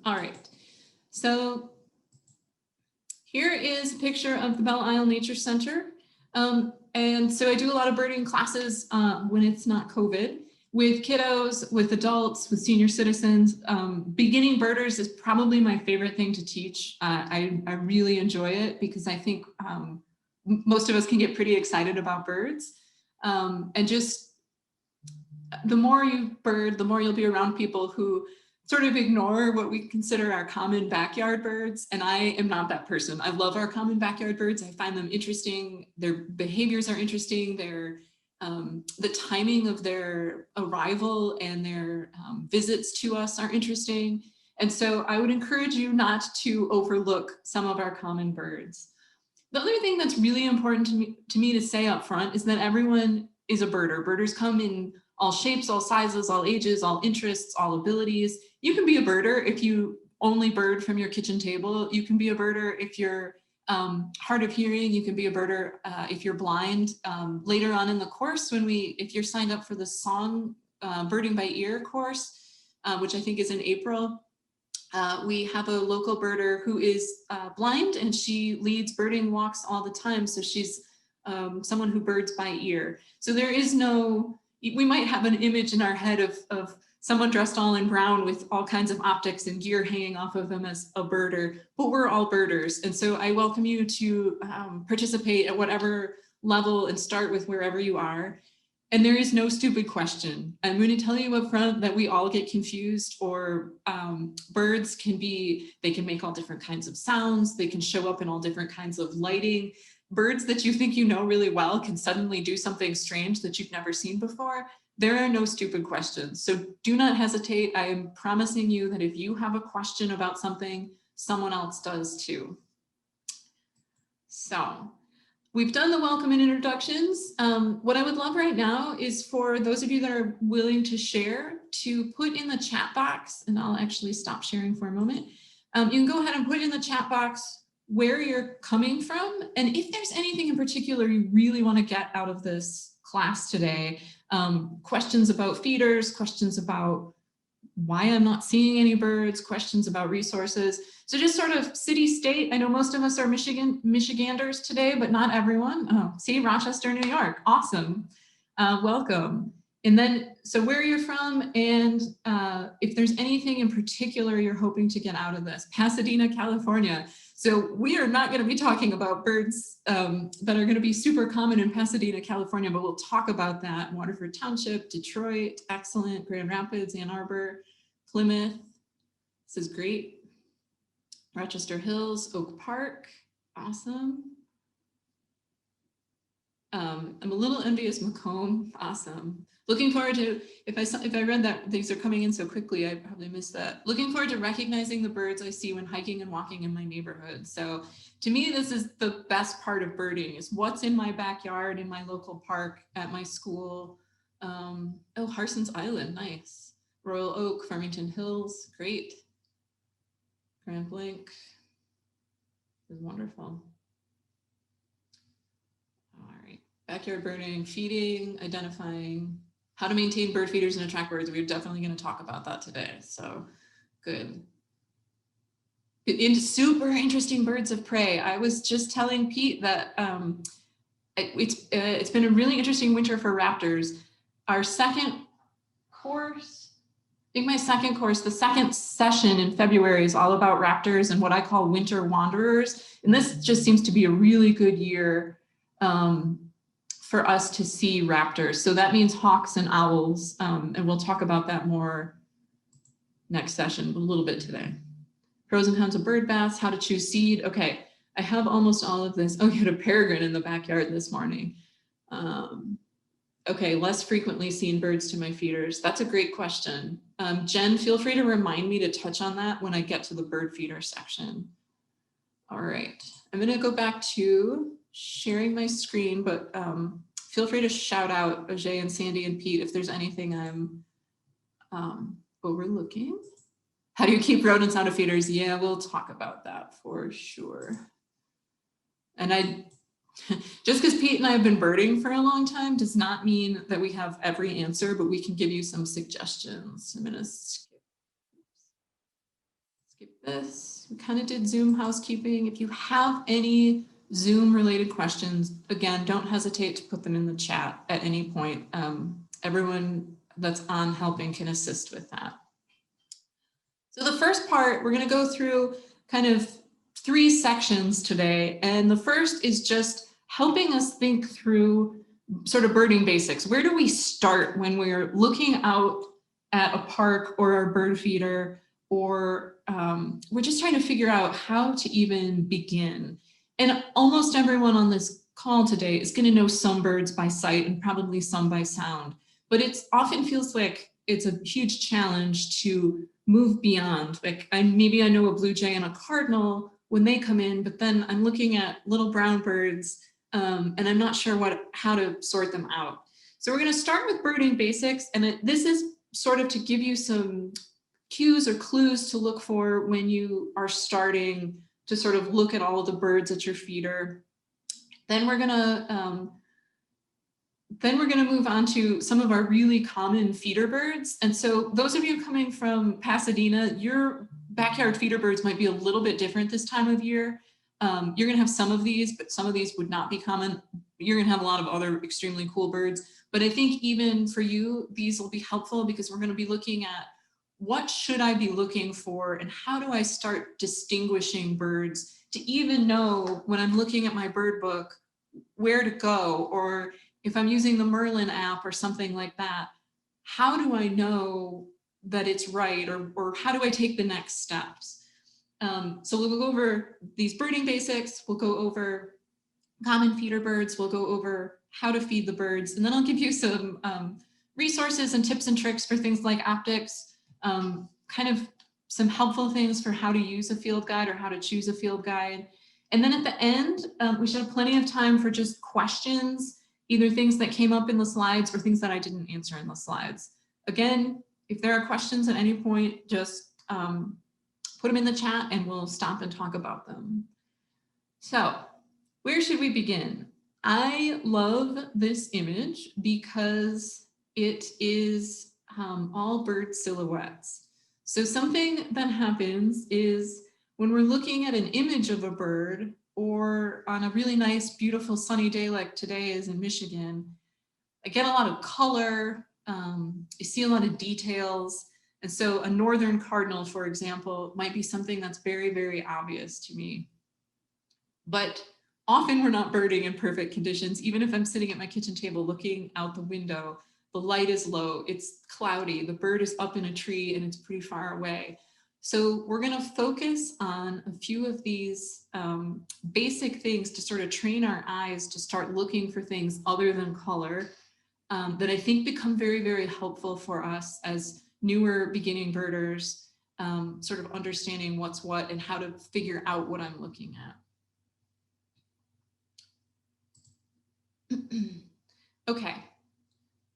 All right, so here is a picture of the Belle Isle Nature Center. And so I do a lot of birding classes when it's not COVID, with kiddos, with adults, with senior citizens. Beginning birders is probably my favorite thing to teach. I really enjoy it because I think most of us can get pretty excited about birds. And just the more you bird, the more you'll be around people who sort of ignore what we consider our common backyard birds. And I am not that person. I love our common backyard birds. I find them interesting. Their behaviors are interesting. The timing of their arrival and their visits to us are interesting. And so I would encourage you not to overlook some of our common birds. The other thing that's really important to me to say up front is that everyone is a birder. Birders come in all shapes, all sizes, all ages, all interests, all abilities. You can be a birder if you only bird from your kitchen table. You can be a birder if you're hard of hearing. You can be a birder if you're blind. Later on in the course, if you're signed up for the song birding by ear course, which I think is in April, we have a local birder who is blind, and she leads birding walks all the time. So she's someone who birds by ear. So there is no, we might have an image in our head of someone dressed all in brown with all kinds of optics and gear hanging off of them as a birder, but we're all birders. And so I welcome you to participate at whatever level and start with wherever you are. And there is no stupid question. I'm going to tell you up front that we all get confused, or birds they can make all different kinds of sounds. They can show up in all different kinds of lighting. Birds that you think you know really well can suddenly do something strange that you've never seen before. There are no stupid questions. So do not hesitate. I am promising you that if you have a question about something, someone else does too. So we've done the welcome and introductions. What I would love right now is for those of you that are willing to share to put in the chat box, and I'll actually stop sharing for a moment. You can go ahead and put in the chat box where you're coming from. And if there's anything in particular you really want to get out of this class today, questions about feeders, questions about why I'm not seeing any birds, questions about resources. So just sort of city state. I know most of us are Michiganders today, but not everyone. Oh, see, Rochester, New York. Awesome. Welcome. And then, so where you're from, and if there's anything in particular you're hoping to get out of this. Pasadena, California. So we are not going to be talking about birds that are going to be super common in Pasadena, California, but we'll talk about that. Waterford Township, Detroit, excellent. Grand Rapids, Ann Arbor, Plymouth. This is great. Rochester Hills, Oak Park, awesome. I'm a little envious, Macomb, awesome. Looking forward to, if I read that these are coming in so quickly, I probably missed that. Looking forward to recognizing the birds I see when hiking and walking in my neighborhood. So to me, this is the best part of birding, is what's in my backyard, in my local park, at my school. Oh, Harson's Island, nice. Royal Oak, Farmington Hills, great. Grand Blanc is wonderful. All right, backyard birding, feeding, identifying, how to maintain bird feeders and attract birds. We're definitely going to talk about that today. So good. Into super interesting birds of prey. I was just telling Pete that it's been a really interesting winter for raptors. Our second course, I think my second course, the second session in February is all about raptors and what I call winter wanderers. And this just seems to be a really good year for us to see raptors. So that means hawks and owls. And we'll talk about that more next session, a little bit today. Pros and cons of bird baths, how to choose seed. Okay, I have almost all of this. Oh, you had a peregrine in the backyard this morning. Okay, less frequently seen birds to my feeders. That's a great question. Jen, feel free to remind me to touch on that when I get to the bird feeder section. All right, I'm gonna go back to sharing my screen, but feel free to shout out Ajay and Sandy and Pete if there's anything I'm overlooking. How do you keep rodents out of feeders? Yeah, we'll talk about that for sure. And just because Pete and I have been birding for a long time does not mean that we have every answer, but we can give you some suggestions. I'm gonna skip skip this. We kind of did Zoom housekeeping. If you have any Zoom related questions, again, don't hesitate to put them in the chat at any point. Everyone that's on helping can assist with that. So the first part, we're going to go through kind of 3 sections today. And the first is just helping us think through sort of birding basics. Where do we start when we're looking out at a park or a bird feeder, or we're just trying to figure out how to even begin? And almost everyone on this call today is going to know some birds by sight and probably some by sound, but it often feels like it's a huge challenge to move beyond. Like maybe I know a blue jay and a cardinal when they come in, but then I'm looking at little brown birds and I'm not sure how to sort them out. So we're going to start with birding basics, and this is sort of to give you some cues or clues to look for when you are starting to sort of look at all of the birds at your feeder. Then we're gonna move on to some of our really common feeder birds. And so those of you coming from Pasadena, your backyard feeder birds might be a little bit different this time of year. You're gonna have some of these, but some of these would not be common. You're gonna have a lot of other extremely cool birds. But I think even for you, these will be helpful because we're gonna be looking at what should I be looking for and how do I start distinguishing birds to even know when I'm looking at my bird book where to go, or if I'm using the Merlin app or something like that, how do I know that it's right, or how do I take the next steps? So we'll go over these birding basics, we'll go over common feeder birds, we'll go over how to feed the birds, and then I'll give you some resources and tips and tricks for things like optics, kind of some helpful things for how to use a field guide or how to choose a field guide. And then at the end, we should have plenty of time for just questions, either things that came up in the slides or things that I didn't answer in the slides. Again, if there are questions at any point, just put them in the chat and we'll stop and talk about them. So where should we begin? I love this image because it is all bird silhouettes. So something that happens is when we're looking at an image of a bird, or on a really nice, beautiful sunny day like today is in Michigan, I get a lot of color, I see a lot of details. And so a northern cardinal, for example, might be something that's very, very obvious to me. But often we're not birding in perfect conditions. Even if I'm sitting at my kitchen table looking out the window, the light is low, it's cloudy, the bird is up in a tree and it's pretty far away. So we're going to focus on a few of these basic things to sort of train our eyes to start looking for things other than color that I think become very, very helpful for us as newer beginning birders, sort of understanding what's what and how to figure out what I'm looking at. Okay,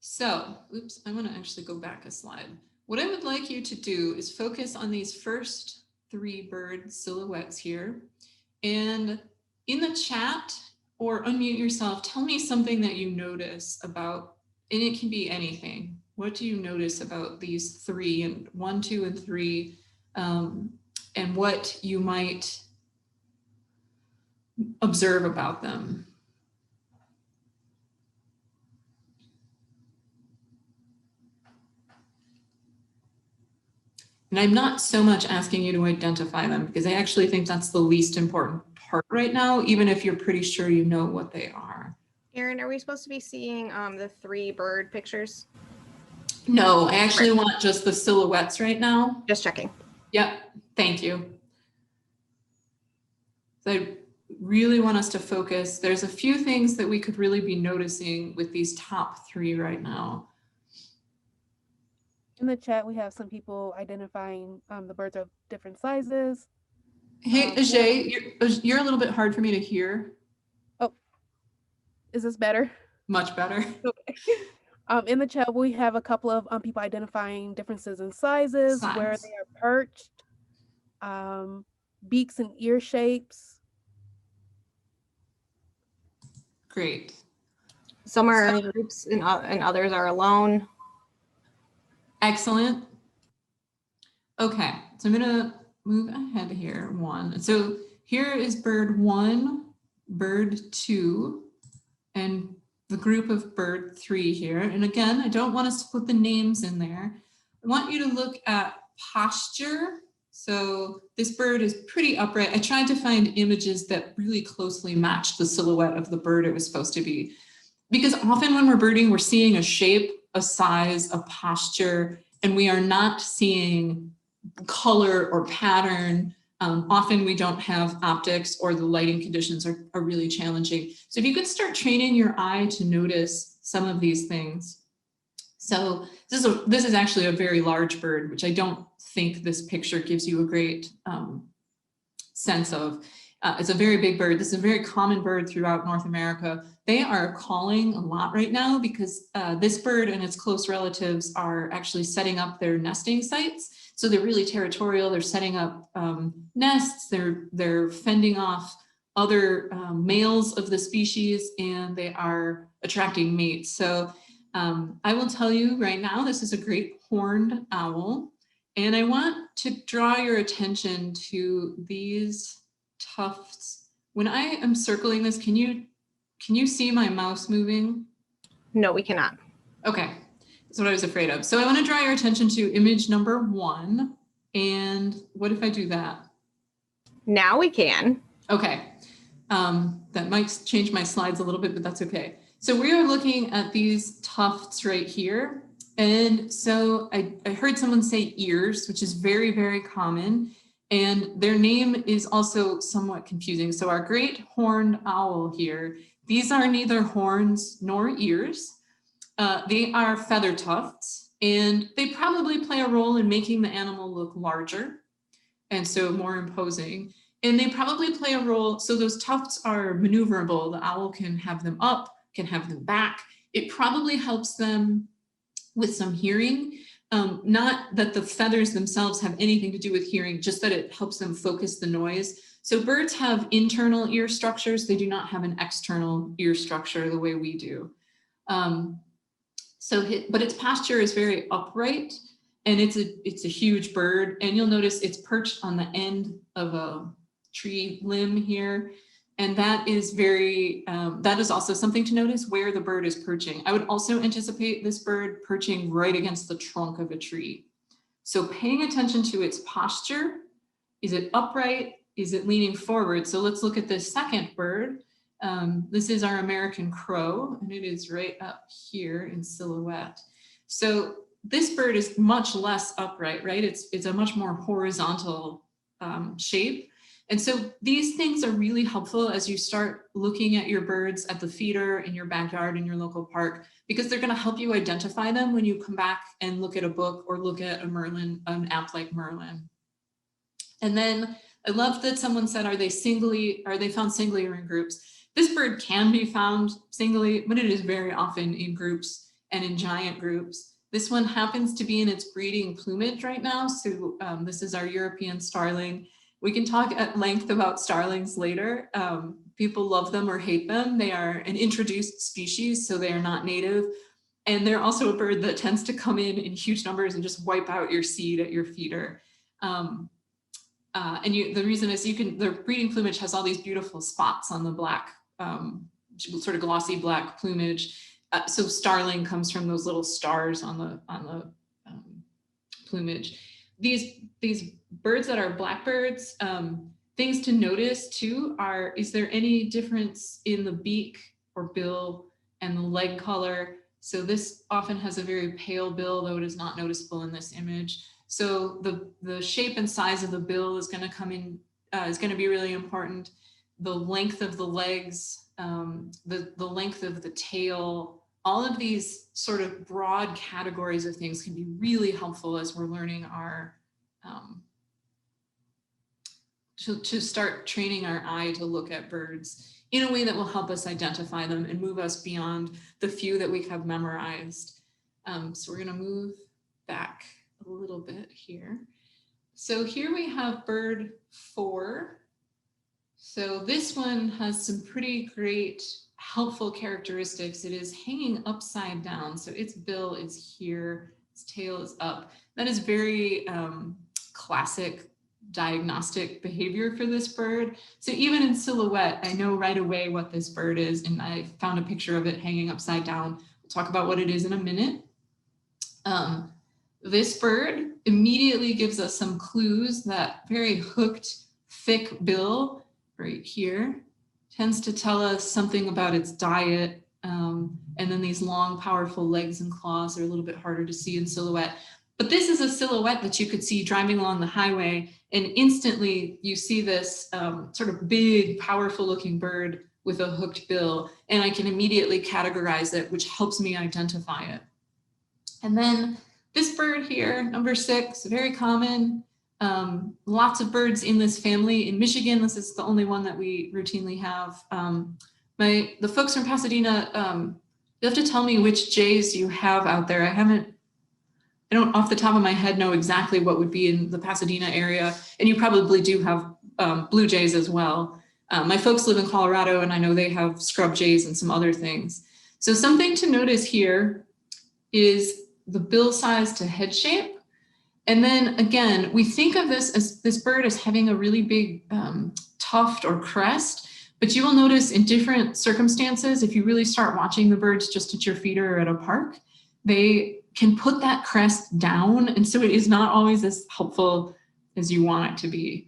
so, oops, I want to actually go back a slide. What I would like you to do is focus on these first 3 bird silhouettes here. And in the chat or unmute yourself, tell me something that you notice about, and it can be anything. What do you notice about these 3, and 1, 2, and 3, and what you might observe about them? And I'm not so much asking you to identify them because I actually think that's the least important part right now, even if you're pretty sure you know what they are. Erin, are we supposed to be seeing the 3 bird pictures? No, I actually want just the silhouettes right now. Just checking. Yep, thank you. So I really want us to focus. There's a few things that we could really be noticing with these top 3 right now. In the chat, we have some people identifying the birds of different sizes. Hey, Ajay, you're a little bit hard for me to hear. Oh, is this better? Much better. Okay. In the chat, we have a couple of people identifying differences in sizes, where they are perched, beaks and ear shapes. Great. Some are in groups and others are alone. Excellent. Okay, so I'm gonna move ahead here, one. So here is bird one, bird two, and the group of bird three here. And again, I don't want us to put the names in there. I want you to look at posture. So this bird is pretty upright. I tried to find images that really closely matched the silhouette of the bird it was supposed to be. Because often when we're birding, we're seeing a shape, a size, a posture, and we are not seeing color or pattern. Often we don't have optics, or the lighting conditions are really challenging. So if you could start training your eye to notice some of these things. So this is actually a very large bird, which I don't think this picture gives you a great sense of. It's a very big bird. This is a very common bird throughout North America. They are calling a lot right now because this bird and its close relatives are actually setting up their nesting sites. So they're really territorial. They're setting up nests. They're fending off other males of the species, and they are attracting mates. So I will tell you right now, this is a great horned owl. And I want to draw your attention to these tufts. When I am circling this, can you see my mouse moving? No, we cannot. Okay, that's what I was afraid of. So I want to draw your attention to image number 1. And what if I do that? Now we can. Okay, that might change my slides a little bit, but that's okay. So we are looking at these tufts right here. And so I heard someone say ears, which is very, very common. And their name is also somewhat confusing. So our great horned owl here, these are neither horns nor ears. They are feather tufts, and they probably play a role in making the animal look larger and so more imposing. And they probably play a role, so those tufts are maneuverable. The owl can have them up, can have them back. It probably helps them with some hearing. Not that the feathers themselves have anything to do with hearing, just that it helps them focus the noise. So birds have internal ear structures. They do not have an external ear structure the way we do. But its posture is very upright, and it's a huge bird. And you'll notice it's perched on the end of a tree limb here. And that is that is also something to notice, where the bird is perching. I would also anticipate this bird perching right against the trunk of a tree. So paying attention to its posture. Is it upright? Is it leaning forward? So let's look at this second bird. This is our American crow, and it is right up here in silhouette. So this bird is much less upright, right? It's a much more horizontal shape. And so these things are really helpful as you start looking at your birds at the feeder in your backyard in your local park, because they're going to help you identify them when you come back and look at a book or look at an app like Merlin. And then I love that someone said, are they found singly or in groups? This bird can be found singly, but it is very often in groups and in giant groups. This one happens to be in its breeding plumage right now. So this is our European starling. We can talk at length about starlings later. People love them or hate them. They are an introduced species, so they are not native. And they're also a bird that tends to come in huge numbers and just wipe out your seed at your feeder. The reason is their breeding plumage has all these beautiful spots on the black, sort of glossy black plumage. So starling comes from those little stars on the plumage. These birds that are blackbirds, things to notice too is there any difference in the beak or bill and the leg color? So this often has a very pale bill, though it is not noticeable in this image. So the shape and size of the bill is going to come in, is going to be really important. The length of the legs, the length of the tail, all of these sort of broad categories of things can be really helpful as we're learning our, to start training our eye to look at birds in a way that will help us identify them and move us beyond the few that we have memorized. So we're going to move back a little bit here. So here we have bird 4. So this one has some pretty great helpful characteristics. It is hanging upside down. So its bill is here, its tail is up. That is very classic diagnostic behavior for this bird. So even in silhouette, I know right away what this bird is, and I found a picture of it hanging upside down. We'll talk about what it is in a minute. This bird immediately gives us some clues. That very hooked, thick bill right here tends to tell us something about its diet. And then these long, powerful legs and claws are a little bit harder to see in silhouette. But this is a silhouette that you could see driving along the highway, and instantly you see this sort of big, powerful looking bird with a hooked bill, and I can immediately categorize it, which helps me identify it. And then this bird here, number 6, very common. Lots of birds in this family. In Michigan, this is the only one that we routinely have. The folks from Pasadena, you have to tell me which jays you have out there. I don't off the top of my head know exactly what would be in the Pasadena area, and you probably do have blue jays as well. My folks live in Colorado, and I know they have scrub jays and some other things. So something to notice here is the bill size to head shape. And then again, we think of this bird as having a really big tuft or crest, but you will notice in different circumstances, if you really start watching the birds just at your feeder or at a park, they can put that crest down. And so it is not always as helpful as you want it to be.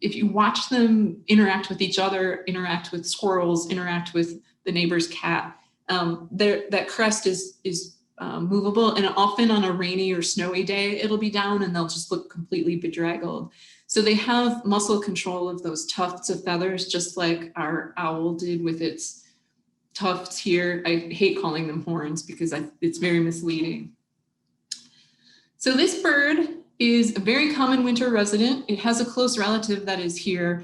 If you watch them interact with each other, interact with squirrels, interact with the neighbor's cat, that crest is movable, and often on a rainy or snowy day, it'll be down and they'll just look completely bedraggled. So they have muscle control of those tufts of feathers, just like our owl did with its tufts here. I hate calling them horns because it's very misleading. So this bird is a very common winter resident. It has a close relative that is here.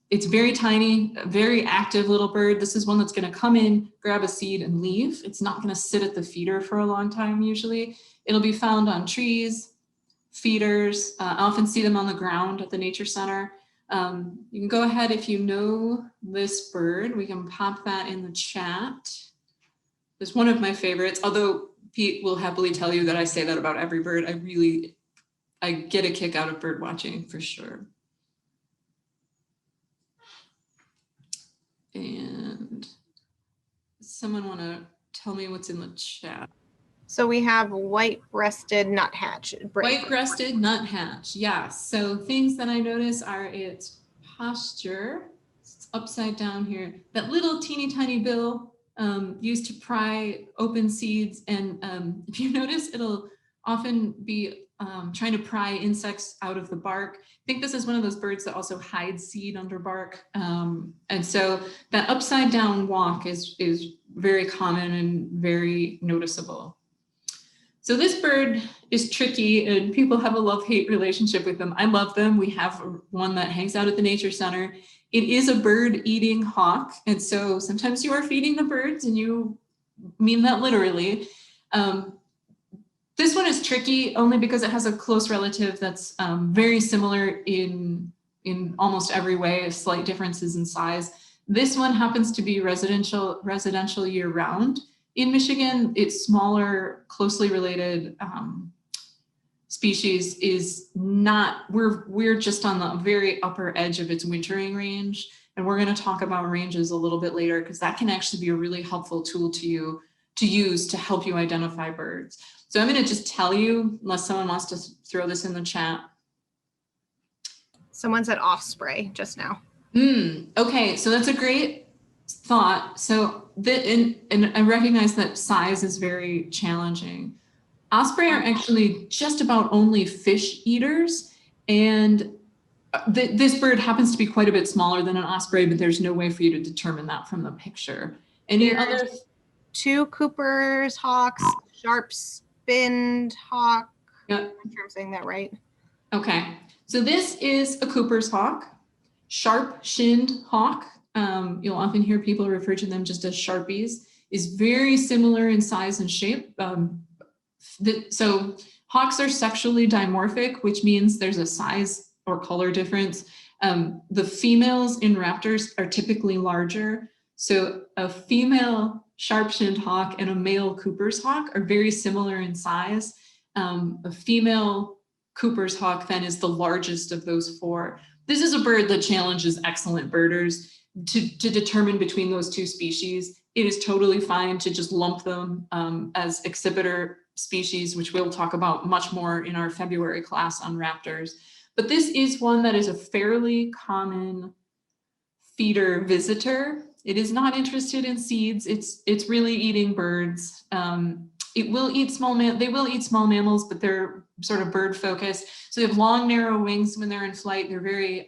It's very tiny, a very active little bird. This is one that's going to come in, grab a seed, and leave. It's not going to sit at the feeder for a long time usually. It'll be found on trees, feeders. I often see them on the ground at the nature center. You can go ahead, if you know this bird, we can pop that in the chat. It's one of my favorites, although Pete will happily tell you that I say that about every bird. I get a kick out of bird watching for sure. And someone want to tell me what's in the chat? So we have white-breasted nuthatch. White-breasted nuthatch, yes. So things that I notice are its posture. It's upside down here. That little teeny tiny bill used to pry open seeds. And if you notice, it'll often be trying to pry insects out of the bark. I think this is one of those birds that also hides seed under bark. And so that upside down walk is very common and very noticeable. So this bird is tricky, and people have a love-hate relationship with them. I love them. We have one that hangs out at the nature center. It is a bird-eating hawk, and so sometimes you are feeding the birds, and you mean that literally. This one is tricky only because it has a close relative that's very similar in almost every way, slight differences in size. This one happens to be residential year-round. In Michigan, its smaller, closely related species is not, we're just on the very upper edge of its wintering range. And we're going to talk about ranges a little bit later, because that can actually be a really helpful tool to use to help you identify birds. So I'm going to just tell you, unless someone wants to throw this in the chat. Someone said osprey just now. Okay, so that's a great thought. So and I recognize that size is very challenging. Osprey are actually just about only fish eaters, and this bird happens to be quite a bit smaller than an osprey, but there's no way for you to determine that from the picture. Any other? 2 Cooper's hawks, sharp-spinned hawk. Yep. I'm sure I'm saying that right. Okay, so this is a Cooper's hawk, sharp-shinned hawk. You'll often hear people refer to them just as Sharpies, is very similar in size and shape. So hawks are sexually dimorphic, which means there's a size or color difference. The females in raptors are typically larger. So a female sharp-shinned hawk and a male Cooper's hawk are very similar in size. A female Cooper's hawk then is the largest of those four. This is a bird that challenges excellent birders to determine between those two species. It is totally fine to just lump them as exhibitor species, which we'll talk about much more in our February class on raptors. But this is one that is a fairly common feeder visitor. It is not interested in seeds. It's really eating birds. It will eat they will eat small mammals, but they're sort of bird focused. So they have long, narrow wings when they're in flight. They're very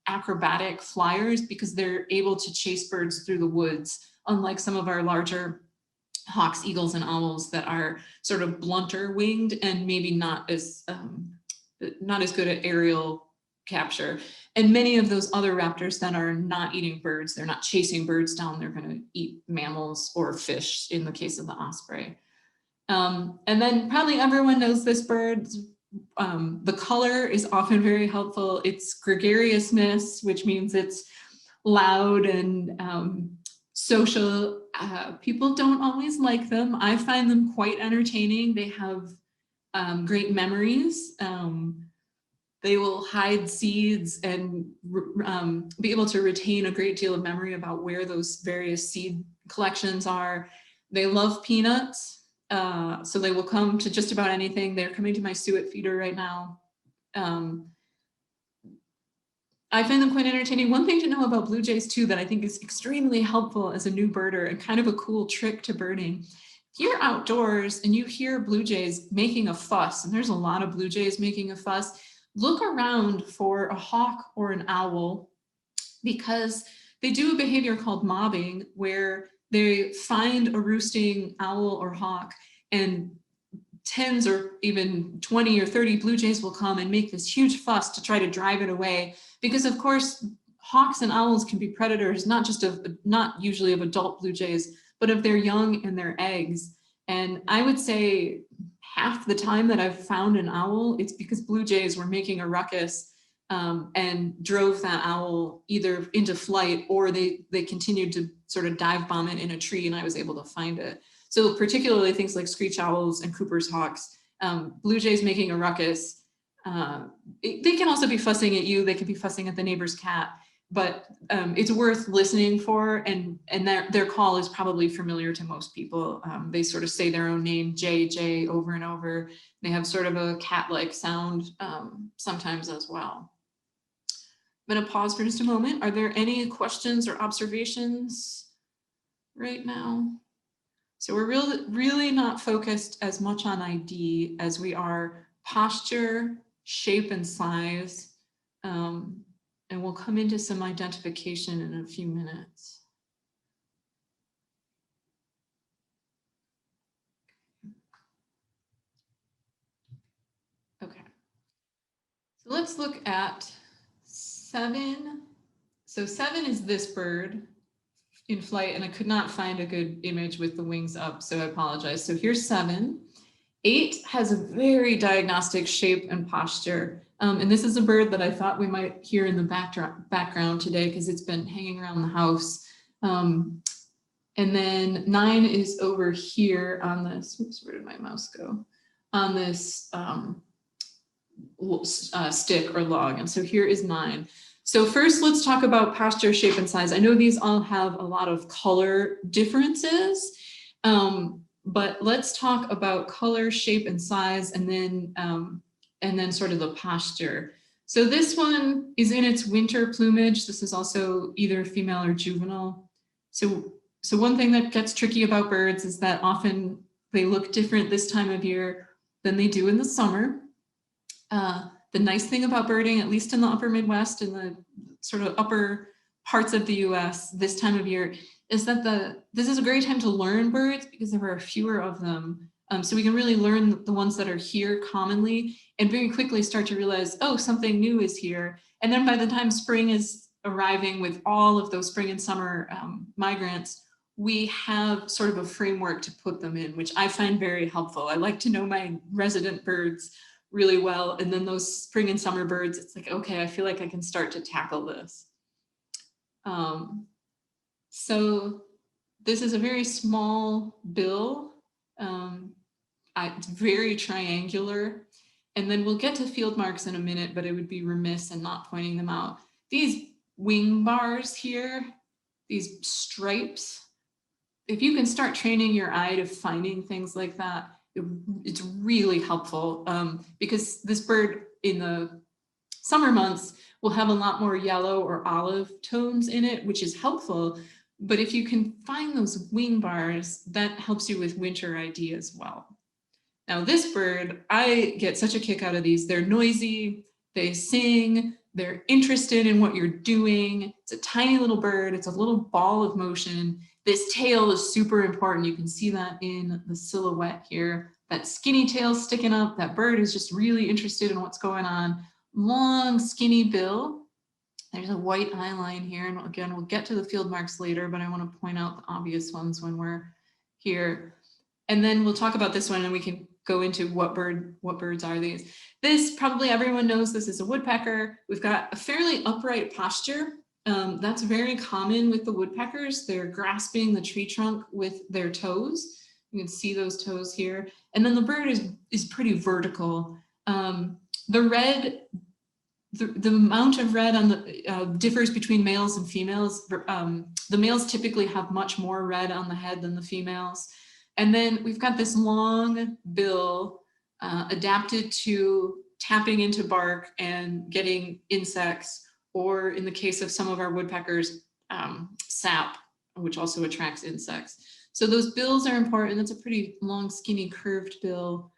acrobatic flyers because they're able to chase birds through the woods, unlike some of our larger hawks, eagles, and owls that are sort of blunter winged and maybe not as good at aerial capture. And many of those other raptors then are not eating birds. They're not chasing birds down. They're going to eat mammals or fish in the case of the osprey. And then probably everyone knows this bird. The color is often very helpful. It's gregariousness, which means it's loud and social. People don't always like them. I find them quite entertaining. They have great memories. They will hide seeds and be able to retain a great deal of memory about where those various seed collections are. They love peanuts. So they will come to just about anything. They're coming to my suet feeder right now. I find them quite entertaining. One thing to know about blue jays too that I think is extremely helpful as a new birder and kind of a cool trick to birding. If you're outdoors and you hear blue jays making a fuss, and there's a lot of blue jays making a fuss, look around for a hawk or an owl, because they do a behavior called mobbing where they find a roosting owl or hawk and tens or even 20 or 30 blue jays will come and make this huge fuss to try to drive it away. Because of course, hawks and owls can be predators, not usually of adult blue jays, but of their young and their eggs. And I would say half the time that I've found an owl, it's because blue jays were making a ruckus and drove that owl either into flight or they continued to sort of dive bomb it in a tree and I was able to find it. So particularly things like screech owls and Cooper's hawks, blue jays making a ruckus, they can also be fussing at you, they could be fussing at the neighbor's cat, but it's worth listening for, and their call is probably familiar to most people. They sort of say their own name, Jay, Jay, over and over. They have sort of a cat-like sound sometimes as well. I'm going to pause for just a moment. Are there any questions or observations right now? So we're really not focused as much on ID as we are posture, shape, and size. And we'll come into some identification in a few minutes. Okay. So let's look at 7. So 7 is this bird in flight, and I could not find a good image with the wings up, so I apologize. So here's 7. 8 has a very diagnostic shape and posture. And this is a bird that I thought we might hear in the background today because it's been hanging around the house. And then 9 is over here on this, oops, where did my mouse go? On this stick or log. And so here is 9. So first, let's talk about posture, shape, and size. I know these all have a lot of color differences, but let's talk about color, shape, and size, and then sort of the posture. So this one is in its winter plumage. This is also either female or juvenile. So one thing that gets tricky about birds is that often they look different this time of year than they do in the summer. The nice thing about birding, at least in the upper Midwest and the sort of upper parts of the US this time of year, is that this is a great time to learn birds because there are fewer of them. So we can really learn the ones that are here commonly and very quickly start to realize, oh, something new is here. And then by the time spring is arriving with all of those spring and summer migrants, we have sort of a framework to put them in, which I find very helpful. I like to know my resident birds really well. And then those spring and summer birds, it's like, okay, I feel like I can start to tackle this. So this is a very small bill. It's very triangular. And then we'll get to field marks in a minute, but it would be remiss in not pointing them out. These wing bars here, these stripes, if you can start training your eye to finding things like that, it's really helpful, because this bird in the summer months will have a lot more yellow or olive tones in it, which is helpful. But if you can find those wing bars, that helps you with winter ID as well. Now this bird, I get such a kick out of these. They're noisy, they sing, they're interested in what you're doing. It's a tiny little bird. It's a little ball of motion. This tail is super important. You can see that in the silhouette here. That skinny tail sticking up, that bird is just really interested in what's going on. Long, skinny bill. There's a white eye line here. And again, we'll get to the field marks later, but I want to point out the obvious ones when we're here. And then we'll talk about this one and we can go into what birds are these. This, probably everyone knows this is a woodpecker. We've got a fairly upright posture. That's very common with the woodpeckers. They're grasping the tree trunk with their toes. You can see those toes here. And then the bird is pretty vertical. The amount of red on the differs between males and females. The males typically have much more red on the head than the females. And then we've got this long bill adapted to tapping into bark and getting insects, or in the case of some of our woodpeckers, sap, which also attracts insects. So those bills are important. That's a pretty long, skinny, curved bill,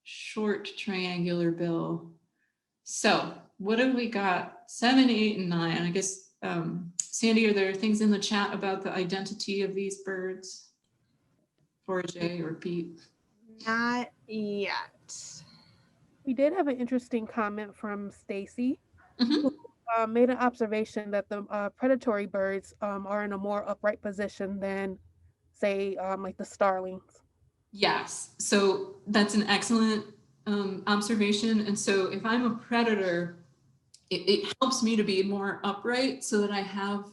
short triangular bill. So what have we got? 7, 8, and 9. I guess, Sandy, are there things in the chat about the identity of these birds? Or Jay or Pete? Not yet. We did have an interesting comment from Stacy, Mm-hmm. who made an observation that the predatory birds are in a more upright position than, say, like the starlings. Yes, so that's an excellent observation. And so if I'm a predator, it helps me to be more upright so that I have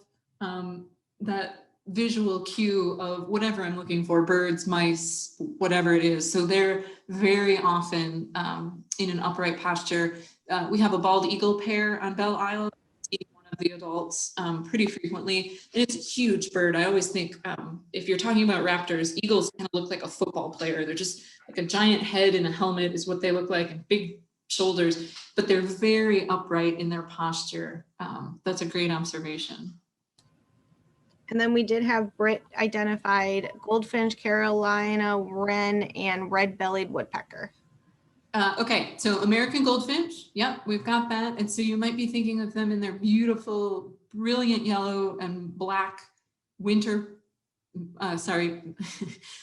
that visual cue of whatever I'm looking for, birds, mice, whatever it is. So they're very often in an upright posture. We have a bald eagle pair on Belle Isle, one of the adults pretty frequently. And it's a huge bird. I always think if you're talking about raptors, eagles kind of look like a football player. They're just like a giant head and a helmet is what they look like, and big shoulders, but they're very upright in their posture. That's a great observation. And then we did have Britt identified goldfinch, Carolina wren, and red-bellied woodpecker. Okay, so American goldfinch, yep, we've got that. And so you might be thinking of them in their beautiful, brilliant yellow and black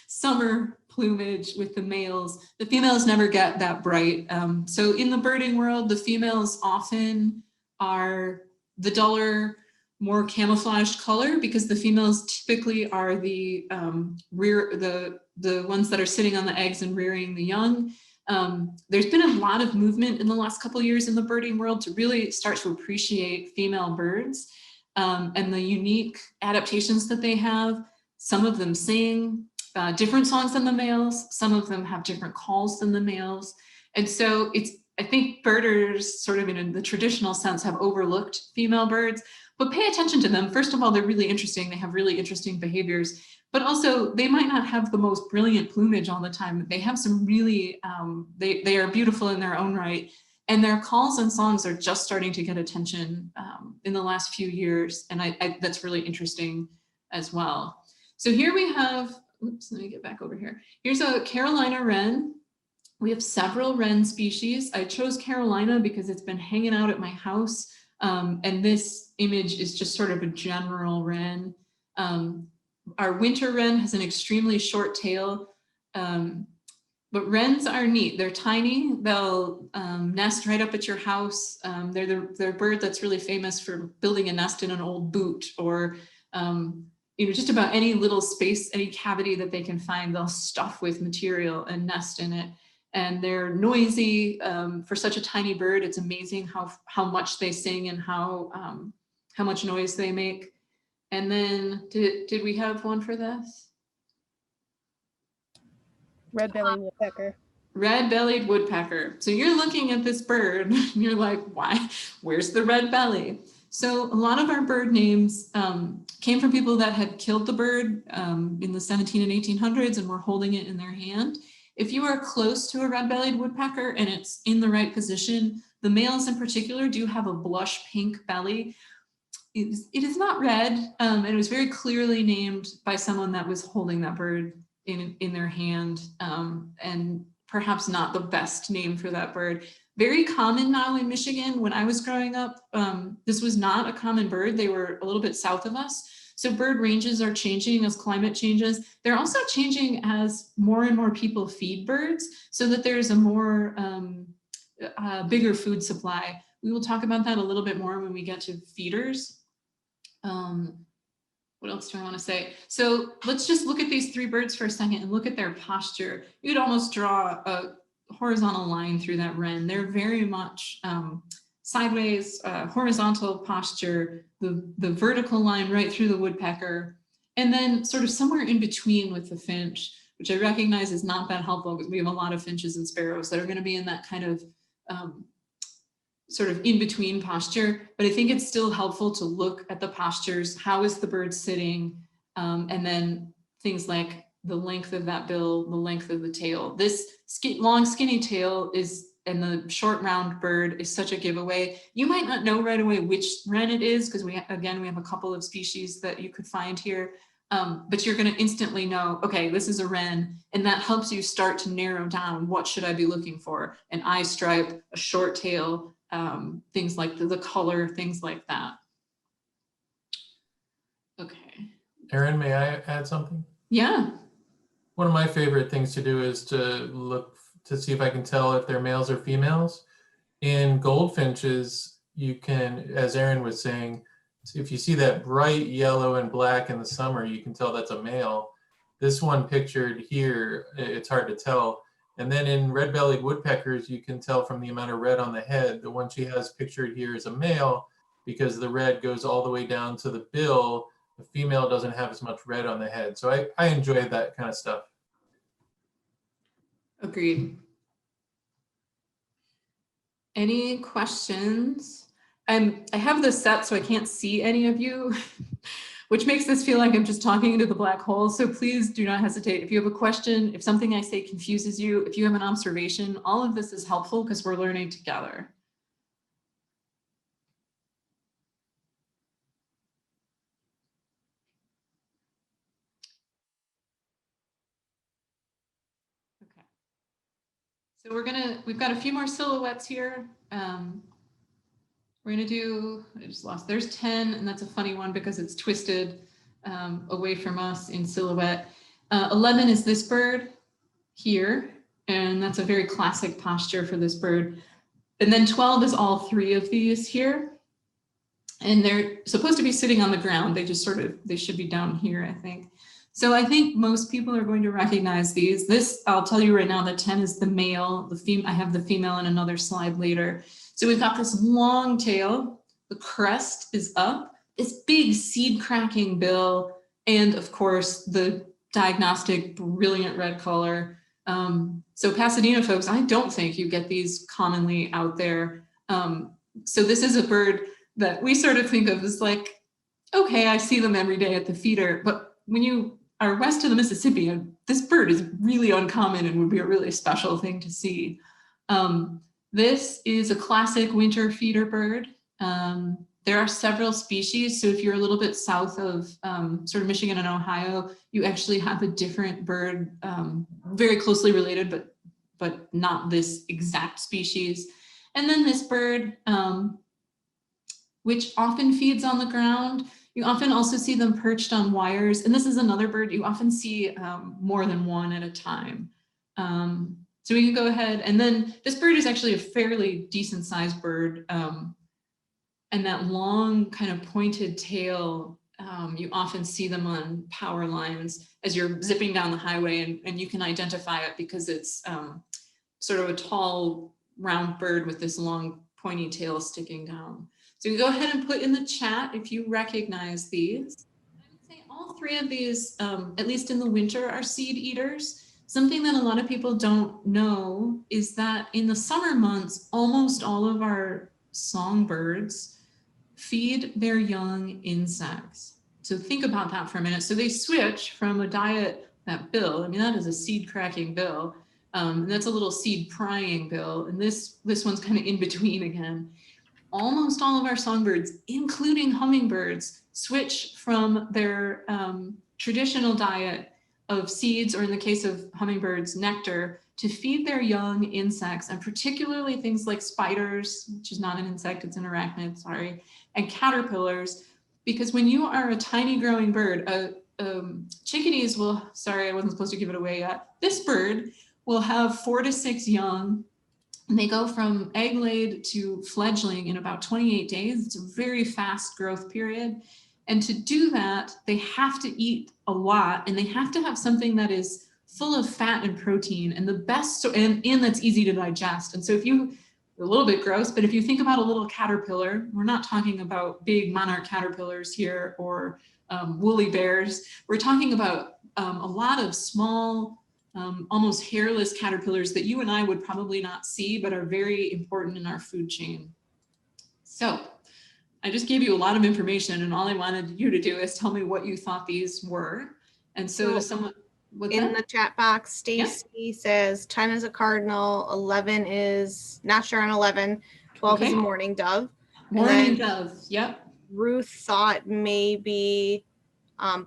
summer plumage with the males. The females never get that bright. So in the birding world, the females often are the duller, more camouflaged color, because the females typically are the ones that are sitting on the eggs and rearing the young. There's been a lot of movement in the last couple of years in the birding world to really start to appreciate female birds and the unique adaptations that they have. Some of them sing different songs than the males. Some of them have different calls than the males. And so I think birders sort of in the traditional sense have overlooked female birds, but pay attention to them. First of all, they're really interesting. They have really interesting behaviors, but also they might not have the most brilliant plumage all the time. They have some really, they are beautiful in their own right. And their calls and songs are just starting to get attention in the last few years. And that's really interesting as well. So here we have, oops, let me get back over here. Here's a Carolina wren. We have several wren species. I chose Carolina because it's been hanging out at my house. And this image is just sort of a general wren. Our winter wren has an extremely short tail, but wrens are neat. They're tiny. They'll nest right up at your house. They're a bird that's really famous for building a nest in an old boot, or just about any little space, any cavity that they can find, they'll stuff with material and nest in it. And they're noisy for such a tiny bird. It's amazing how much they sing and how much noise they make. And then did we have one for this? Red-bellied woodpecker. red-bellied woodpecker. So you're looking at this bird and you're like, why? Where's the red belly? So a lot of our bird names came from people that had killed the bird in the 17 and 1800s and were holding it in their hand. If you are close to a red-bellied woodpecker and it's in the right position, the males in particular do have a blush pink belly. It is not red, and it was very clearly named by someone that was holding that bird in their hand, and perhaps not the best name for that bird. Very common now in Michigan. When I was growing up, this was not a common bird. They were a little bit south of us. So bird ranges are changing as climate changes. They're also changing as more and more people feed birds so that there's a more bigger food supply. We will talk about that a little bit more when we get to feeders. What else do I want to say? So let's just look at these three birds for a second and look at their posture. You'd almost draw a horizontal line through that wren. They're very much sideways, horizontal posture, the vertical line right through the woodpecker, and then sort of somewhere in between with the finch, which I recognize is not that helpful because we have a lot of finches and sparrows that are going to be in that kind of sort of in between posture, but I think it's still helpful to look at the postures. How is the bird sitting? And then things like the length of that bill, the length of the tail. This long skinny tail is, and the short round bird is such a giveaway. You might not know right away which wren it is because we have a couple of species that you could find here, but you're going to instantly know, okay, this is a wren, and that helps you start to narrow down what should I be looking for? An eye stripe, a short tail, things like the color, things like that. Okay. Erin, may I add something? Yeah. One of my favorite things to do is to look to see if I can tell if they're males or females. In goldfinches, you can, as Erin was saying, if you see that bright yellow and black in the summer, you can tell that's a male. This one pictured here, it's hard to tell. And then in red-bellied woodpeckers, you can tell from the amount of red on the head. The one she has pictured here is a male because the red goes all the way down to the bill. The female doesn't have as much red on the head. So I enjoy that kind of stuff. Agreed. Any questions? I have this set so I can't see any of you, which makes this feel like I'm just talking into the black hole. So please do not hesitate. If you have a question, if something I say confuses you, if you have an observation, all of this is helpful because we're learning together. Okay. So we've got a few more silhouettes here. We're gonna do, I just lost, there's 10, and that's a funny one because it's twisted away from us in silhouette. 11 is this bird here, and that's a very classic posture for this bird. And then 12 is all three of these here. And they're supposed to be sitting on the ground. They should be down here, I think. So I think most people are going to recognize these. This, I'll tell you right now, that 10 is the male. I have the female in another slide later. So we've got this long tail, the crest is up, this big seed cracking bill, and of course the diagnostic brilliant red color. So Pasadena folks, I don't think you get these commonly out there. So this is a bird that we sort of think of as like, okay, I see them every day at the feeder, but when you are west of the Mississippi, this bird is really uncommon and would be a really special thing to see. This is a classic winter feeder bird. There are several species. So if you're a little bit south of sort of Michigan and Ohio, you actually have a different bird, very closely related, but not this exact species. And then this bird, which often feeds on the ground. You often also see them perched on wires. And this is another bird you often see more than one at a time. So we can go ahead, and then this bird is actually a fairly decent sized bird. And that long kind of pointed tail, you often see them on power lines as you're zipping down the highway, and you can identify it because it's sort of a tall round bird with this long pointy tail sticking down. So you go ahead and put in the chat if you recognize these. I would say all three of these, at least in the winter, are seed eaters. Something that a lot of people don't know is that in the summer months, almost all of our songbirds feed their young insects. So think about that for a minute. So they switch from a diet, that bill, I mean, that is a seed cracking bill, and that's a little seed prying bill. And this one's kind of in between again. Almost all of our songbirds, including hummingbirds, switch from their traditional diet of seeds, or in the case of hummingbirds, nectar, to feed their young insects, and particularly things like spiders, which is not an insect, it's an arachnid, sorry, and caterpillars, because when you are a tiny growing bird, chickadees will, sorry, I wasn't supposed to give it away yet, this bird will have 4 to 6 young, and they go from egg laid to fledgling in about 28 days. It's a very fast growth period. And to do that, they have to eat a lot, and they have to have something that is full of fat and protein, and the best, and that's easy to digest. And so if you, a little bit gross, but if you think about a little caterpillar, we're not talking about big monarch caterpillars here or woolly bears. We're talking about a lot of small, almost hairless caterpillars that you and I would probably not see, but are very important in our food chain. So I just gave you a lot of information, and all I wanted you to do is tell me what you thought these were. And so to someone, in the chat box, Stacy says 10 is a cardinal, 11 is, not sure on 11, 12 is a mourning dove. Mourning dove, yep. Ruth thought maybe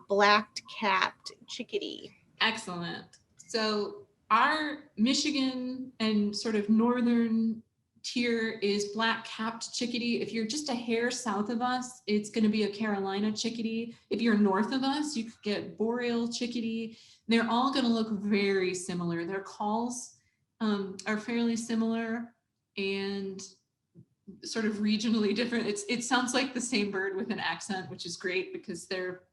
black-capped chickadee. Excellent. So our Michigan and sort of northern tier is black-capped chickadee. If you're just a hair south of us, it's going to be a Carolina chickadee. If you're north of us, you could get boreal chickadee. They're all going to look very similar. Their calls are fairly similar and sort of regionally different. It sounds like the same bird with an accent, which is great because they're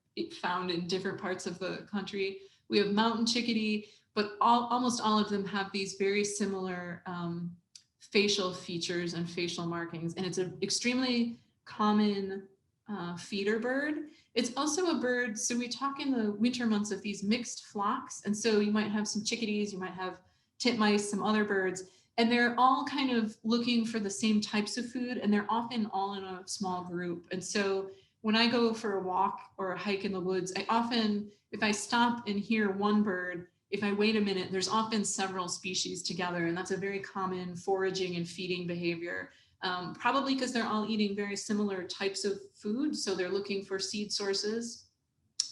found in different parts of the country. We have mountain chickadee, but almost all of them have these very similar facial features and facial markings. And it's an extremely common feeder bird. It's also a bird, so we talk in the winter months of these mixed flocks. And so you might have some chickadees, you might have titmice, some other birds, and they're all kind of looking for the same types of food, and they're often all in a small group. And so when I go for a walk or a hike in the woods, I often, if I stop and hear one bird, if I wait a minute, there's often several species together, and that's a very common foraging and feeding behavior. Probably because they're all eating very similar types of food, so they're looking for seed sources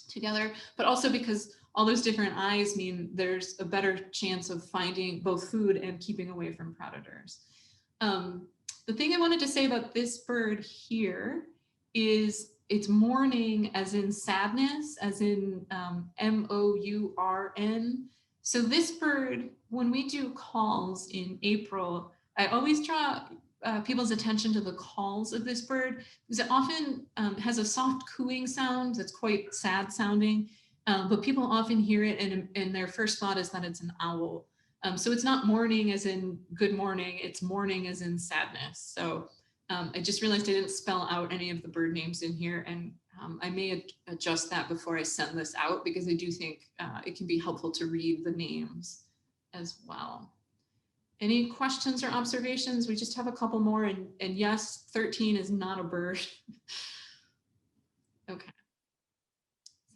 together, but also because all those different eyes mean there's a better chance of finding both food and keeping away from predators. The thing I wanted to say about this bird here is it's mourning as in sadness, as in M-O-U-R-N. So this bird, when we do calls in April, I always draw people's attention to the calls of this bird, because it often has a soft cooing sound that's quite sad sounding, but people often hear it and their first thought is that it's an owl. So it's not mourning as in good morning, it's mourning as in sadness. So I just realized I didn't spell out any of the bird names in here, and I may adjust that before I send this out, because I do think it can be helpful to read the names as well. Any questions or observations? We just have a couple more, and yes, 13 is not a bird. Okay.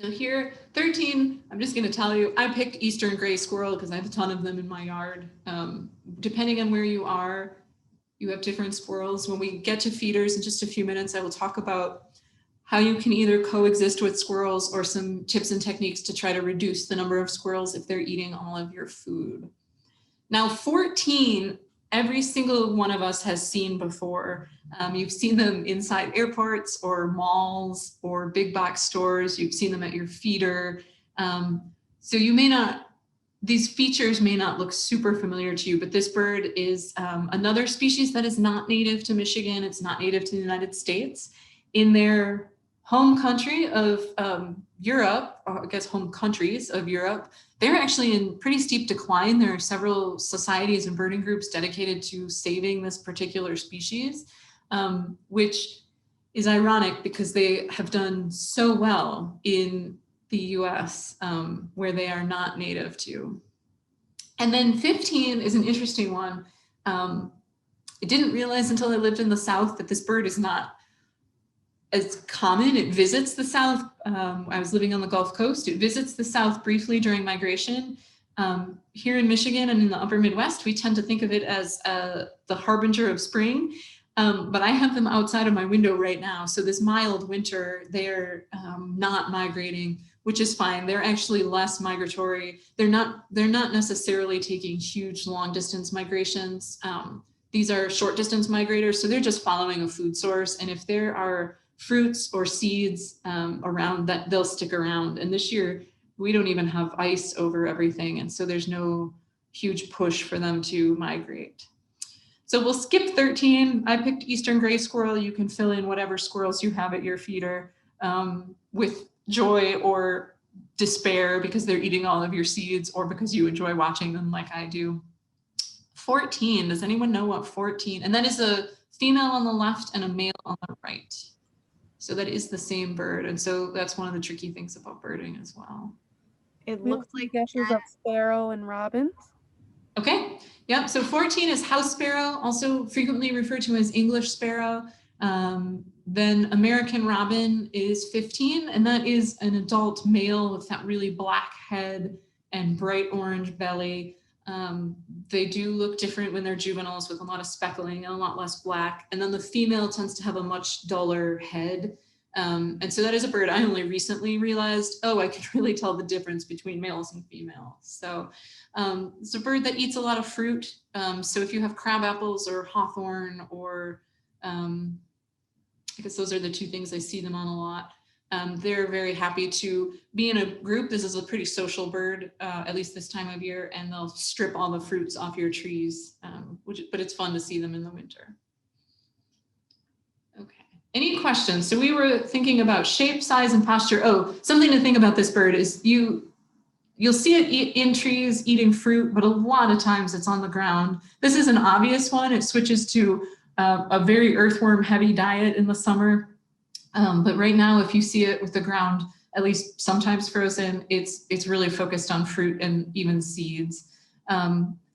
So here, 13, I'm just gonna tell you, I picked eastern gray squirrel because I have a ton of them in my yard. Depending on where you are, you have different squirrels. When we get to feeders in just a few minutes, I will talk about how you can either coexist with squirrels or some tips and techniques to try to reduce the number of squirrels if they're eating all of your food. Now 14, every single one of us has seen before. You've seen them inside airports or malls or big box stores. You've seen them at your feeder. So you may not, these features may not look super familiar to you, but this bird is another species that is not native to Michigan. It's not native to the United States. In their home country of Europe, or I guess home countries of Europe, they're actually in pretty steep decline. There are several societies and birding groups dedicated to saving this particular species, which is ironic because they have done so well in the US, where they are not native to. And then 15 is an interesting one. I didn't realize until I lived in the South that this bird is not as common. It visits the South. I was living on the Gulf Coast. It visits the South briefly during migration. Here in Michigan and in the upper Midwest, we tend to think of it as the harbinger of spring. But I have them outside of my window right now. So this mild winter, they're not migrating, which is fine. They're actually less migratory. They're not necessarily taking huge long distance migrations. These are short distance migrators. So they're just following a food source. And if there are fruits or seeds around, that they'll stick around. And this year we don't even have ice over everything. And so there's no huge push for them to migrate. So we'll skip 13. I picked eastern gray squirrel. You can fill in whatever squirrels you have at your feeder with joy or despair because they're eating all of your seeds or because you enjoy watching them like I do. 14, does anyone know what 14? And that is a female on the left and a male on the right. So that is the same bird. And so that's one of the tricky things about birding as well. It We looks have like guesses of sparrow and robins. Okay, yep, so 14 is house sparrow, also frequently referred to as English sparrow. Then American robin is 15, and that is an adult male with that really black head and bright orange belly. They do look different when they're juveniles with a lot of speckling and a lot less black. And then the female tends to have a much duller head. And so that is a bird I only recently realized, oh, I can really tell the difference between males and females. So it's a bird that eats a lot of fruit. So if you have crab apples or hawthorn or I guess those are the two things I see them on a lot. They're very happy to be in a group. This is a pretty social bird, at least this time of year, and they'll strip all the fruits off your trees, but it's fun to see them in the winter. Okay, any questions? So we were thinking about shape, size, and posture. Oh, something to think about this bird is you'll see it in trees eating fruit, but a lot of times it's on the ground. This is an obvious one. It switches to a very earthworm heavy diet in the summer. But right now, if you see it with the ground, at least sometimes frozen, it's really focused on fruit and even seeds.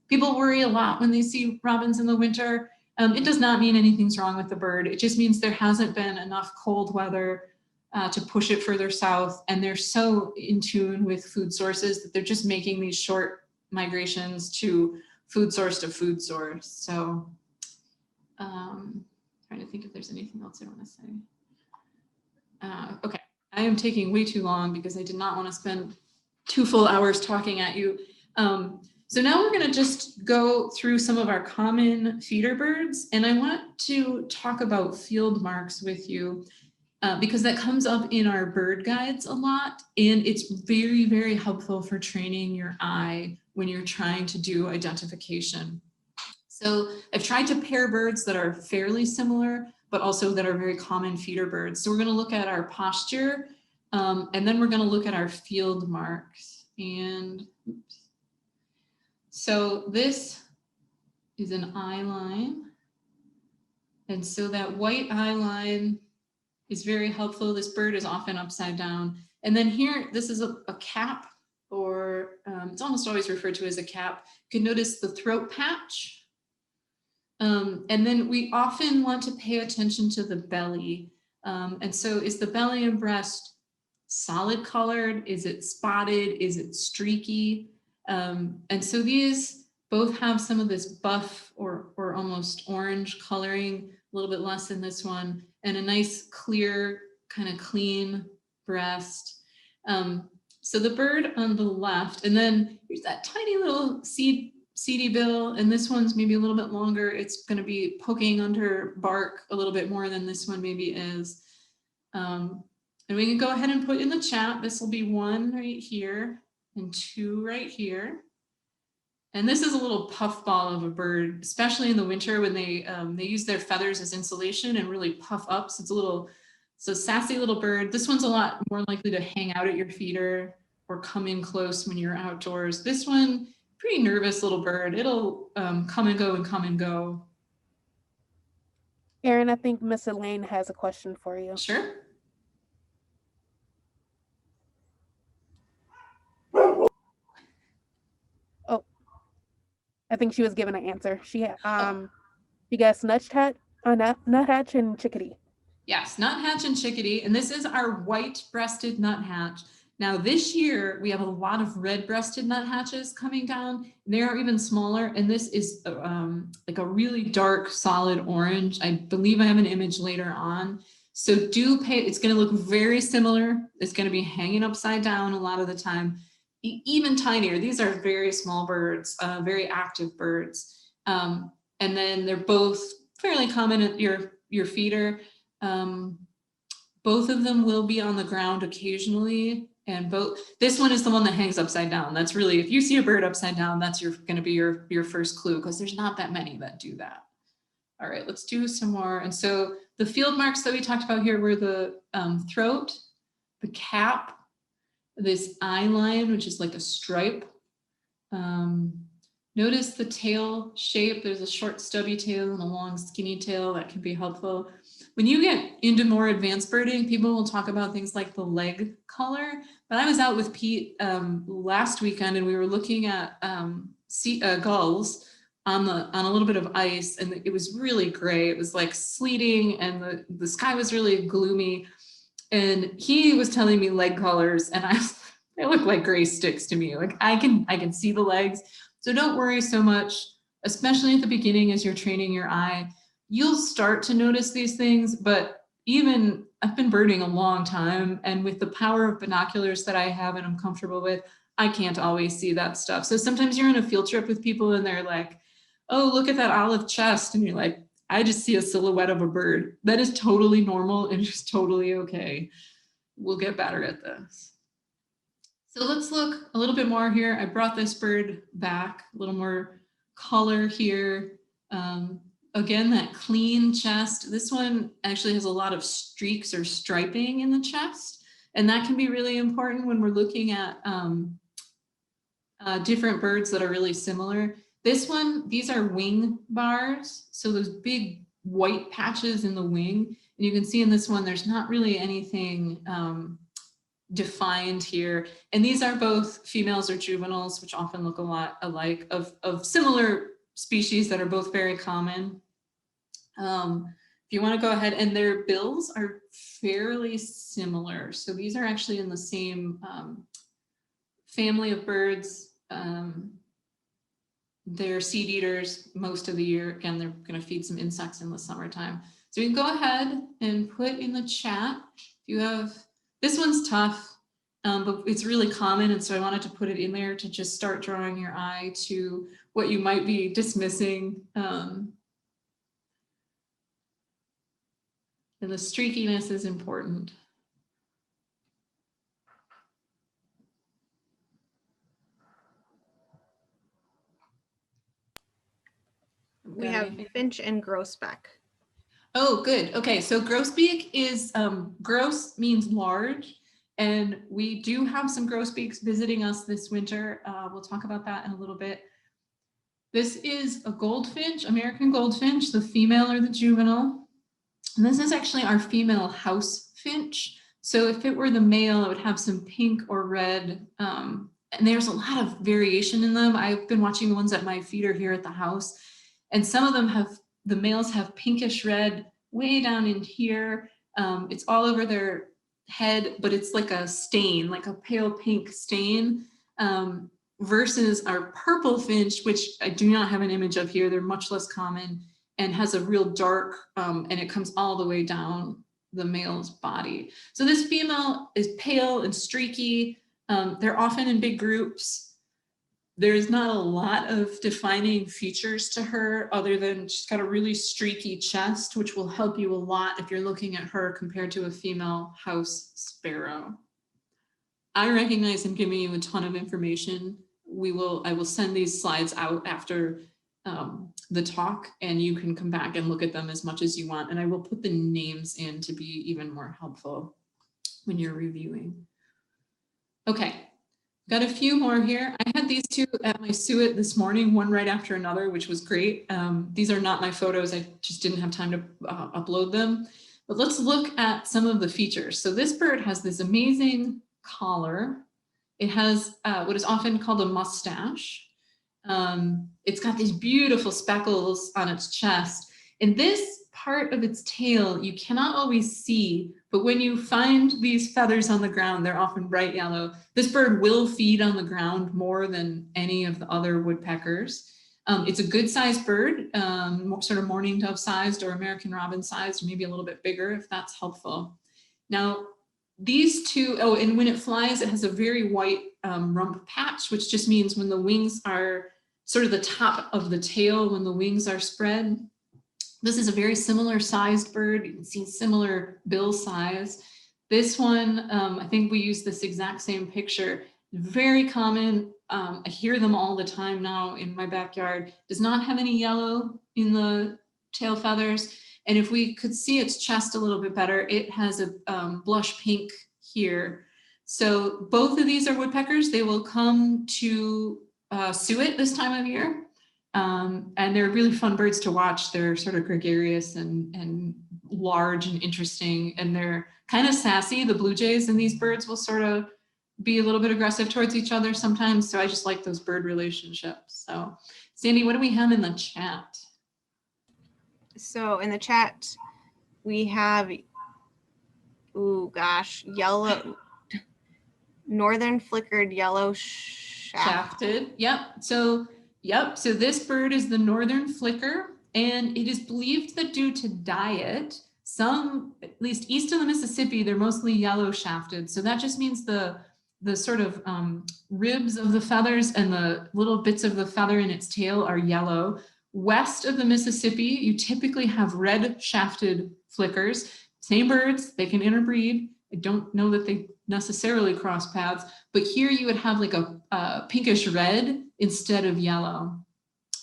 People worry a lot when they see robins in the winter. It does not mean anything's wrong with the bird. It just means there hasn't been enough cold weather to push it further south. And they're so in tune with food sources that they're just making these short migrations to food source. So trying to think if there's anything else I want to say. Okay, I am taking way too long because I did not want to spend 2 full hours talking at you. So now we're going to just go through some of our common feeder birds, and I want to talk about field marks with you because that comes up in our bird guides a lot, and it's very, very helpful for training your eye when you're trying to do identification. So I've tried to pair birds that are fairly similar, but also that are very common feeder birds. So we're going to look at our posture, and then we're going to look at our field marks. And oops. So this is an eye line. And so that white eye line is very helpful. This bird is often upside down. And then here, this is a cap, or it's almost always referred to as a cap. You can notice the throat patch. And then we often want to pay attention to the belly. And so is the belly and breast solid colored? Is it spotted? Is it streaky? And so these both have some of this buff or almost orange coloring, a little bit less in this one, and a nice clear kind of clean breast. So the bird on the left, and then here's that tiny little seedy bill, and this one's maybe a little bit longer. It's going to be poking under bark a little bit more than this one maybe is. And we can go ahead and put in the chat. This will be 1 right here and 2 right here. And this is a little puffball of a bird, especially in the winter when they use their feathers as insulation and really puff up. So it's a sassy little bird. This one's a lot more likely to hang out at your feeder or come in close when you're outdoors. This one, pretty nervous little bird. It'll come and go and come and go. Erin, I think Miss Elaine has a question for you. Sure. Oh, I think she was given an answer. She gets nuthatch and chickadee. Yes, nuthatch and chickadee, and this is our white-breasted nuthatch. Now this year we have a lot of red-breasted nuthatches coming down. They are even smaller, and this is like a really dark, solid orange. I believe I have an image later on. So do pay. It's going to look very similar. It's going to be hanging upside down a lot of the time. Even tinier. These are very small birds, very active birds, and then they're both fairly common at your feeder. Both of them will be on the ground occasionally, and this one is the one that hangs upside down. That's really, if you see a bird upside down, that's going to be your first clue, because there's not that many that do that. All right, let's do some more. And so the field marks that we talked about here were the throat, the cap, this eye line, which is like a stripe. Notice the tail shape. There's a short stubby tail and a long skinny tail that can be helpful. When you get into more advanced birding, people will talk about things like the leg color. But I was out with Pete last weekend, and we were looking at gulls on a little bit of ice, and it was really gray. It was like sleeting, and the sky was really gloomy. And he was telling me leg colors, and they look like gray sticks to me. Like I can see the legs. So don't worry so much, especially at the beginning as you're training your eye. You'll start to notice these things, but even I've been birding a long time, and with the power of binoculars that I have and I'm comfortable with, I can't always see that stuff. So sometimes you're on a field trip with people and they're like, oh, look at that olive chest. And you're like, I just see a silhouette of a bird. That is totally normal and just totally okay. We'll get better at this. So let's look a little bit more here. I brought this bird back, a little more color here. Again, that clean chest. This one actually has a lot of streaks or striping in the chest. And that can be really important when we're looking at different birds that are really similar. This one, these are wing bars. So those big white patches in the wing. And you can see in this one, there's not really anything defined here. And these are both females or juveniles, which often look a lot alike, of similar species that are both very common. If you want to go ahead, and their bills are fairly similar. So these are actually in the same family of birds. They're seed eaters most of the year. Again, they're going to feed some insects in the summertime. So you can go ahead and put in the chat. If you have, this one's tough, but it's really common. And so I wanted to put it in there to just start drawing your eye to what you might be dismissing. And the streakiness is important. We have finch and grosbeak. Oh, good. Okay, so grosbeak is, gross means large, and we do have some grosbeaks visiting us this winter. We'll talk about that in a little bit. This is a goldfinch, American goldfinch, the female or the juvenile. And this is actually our female house finch. So if it were the male, it would have some pink or red, and there's a lot of variation in them. I've been watching the ones at my feeder here at the house, and some of them have, the males have pinkish red way down in here. It's all over their head, but it's like a stain, like a pale pink stain, versus our purple finch, which I do not have an image of here. They're much less common and has a real dark, and it comes all the way down the male's body. So this female is pale and streaky. They're often in big groups. There's not a lot of defining features to her other than she's got a really streaky chest, which will help you a lot if you're looking at her compared to a female house sparrow. I recognize I'm giving you a ton of information. I will send these slides out after the talk, and you can come back and look at them as much as you want. And I will put the names in to be even more helpful when you're reviewing. Okay. Got a few more here. I had these two at my suet this morning, one right after another, which was great. These are not my photos. I just didn't have time to upload them. But let's look at some of the features. So this bird has this amazing collar. It has what is often called a mustache. It's got these beautiful speckles on its chest. And this part of its tail you cannot always see, but when you find these feathers on the ground, they're often bright yellow. This bird will feed on the ground more than any of the other woodpeckers. It's a good sized bird, sort of mourning dove sized or American robin sized, maybe a little bit bigger if that's helpful. Now, these two, oh, and when it flies, it has a very white rump patch, which just means when the wings are sort of the top of the tail, when the wings are spread. This is a very similar sized bird. You can see similar bill size. This one, I think we use this exact same picture. Very common. I hear them all the time now in my backyard. Does not have any yellow in the tail feathers. And if we could see its chest a little bit better, it has a blush pink here. So both of these are woodpeckers. They will come to suet this time of year. And they're really fun birds to watch. They're sort of gregarious and large and interesting, and they're kind of sassy. The blue jays and these birds will sort of be a little bit aggressive towards each other sometimes. So I just like those bird relationships. So Sandy, what do we have in the chat? So in the chat, we have, ooh, gosh, yellow, northern flickered yellow Shafted. Yep. So this bird is the northern flicker, and it is believed that due to diet, some, at least east of the Mississippi, they're mostly yellow shafted. So that just means the sort of ribs of the feathers and the little bits of the feather in its tail are yellow. West of the Mississippi, you typically have red shafted flickers. Same birds, they can interbreed. I don't know that they necessarily cross paths, but here you would have like a pinkish red instead of yellow.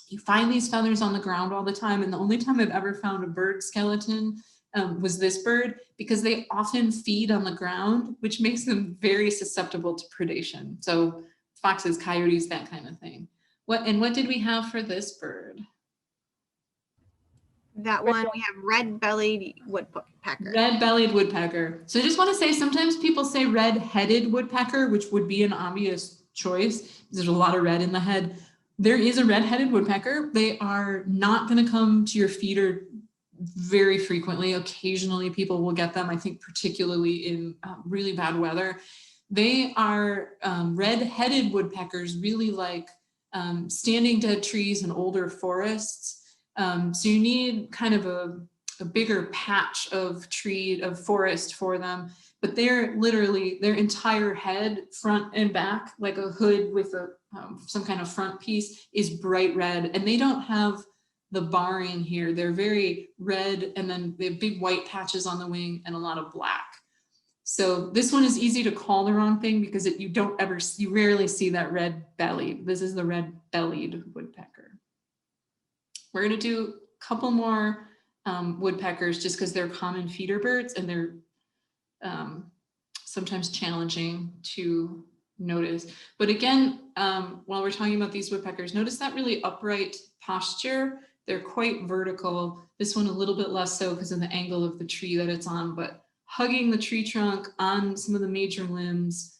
You find these feathers on the ground all the time, and the only time I've ever found a bird skeleton was this bird, because they often feed on the ground, which makes them very susceptible to predation. So foxes, coyotes, that kind of thing. What did we have for this bird? That one, we have red-bellied woodpecker. Red-bellied woodpecker. So I just want to say, sometimes people say red-headed woodpecker, which would be an obvious choice. There's a lot of red in the head. There is a red-headed woodpecker. They are not going to come to your feeder very frequently. Occasionally people will get them, I think particularly in really bad weather. They are red-headed woodpeckers, really like standing dead trees and older forests. So you need kind of a bigger patch of forest for them, but they're literally, their entire head, front and back, like a hood with some kind of front piece, is bright red, and they don't have the barring here. They're very red, and then they have big white patches on the wing and a lot of black. So this one is easy to call the wrong thing because you rarely see that red belly. This is the red-bellied woodpecker. We're going to do a couple more woodpeckers just because they're common feeder birds, and they're sometimes challenging to notice. But again, while we're talking about these woodpeckers, notice that really upright posture. They're quite vertical. This one a little bit less so because of the angle of the tree that it's on, but hugging the tree trunk on some of the major limbs.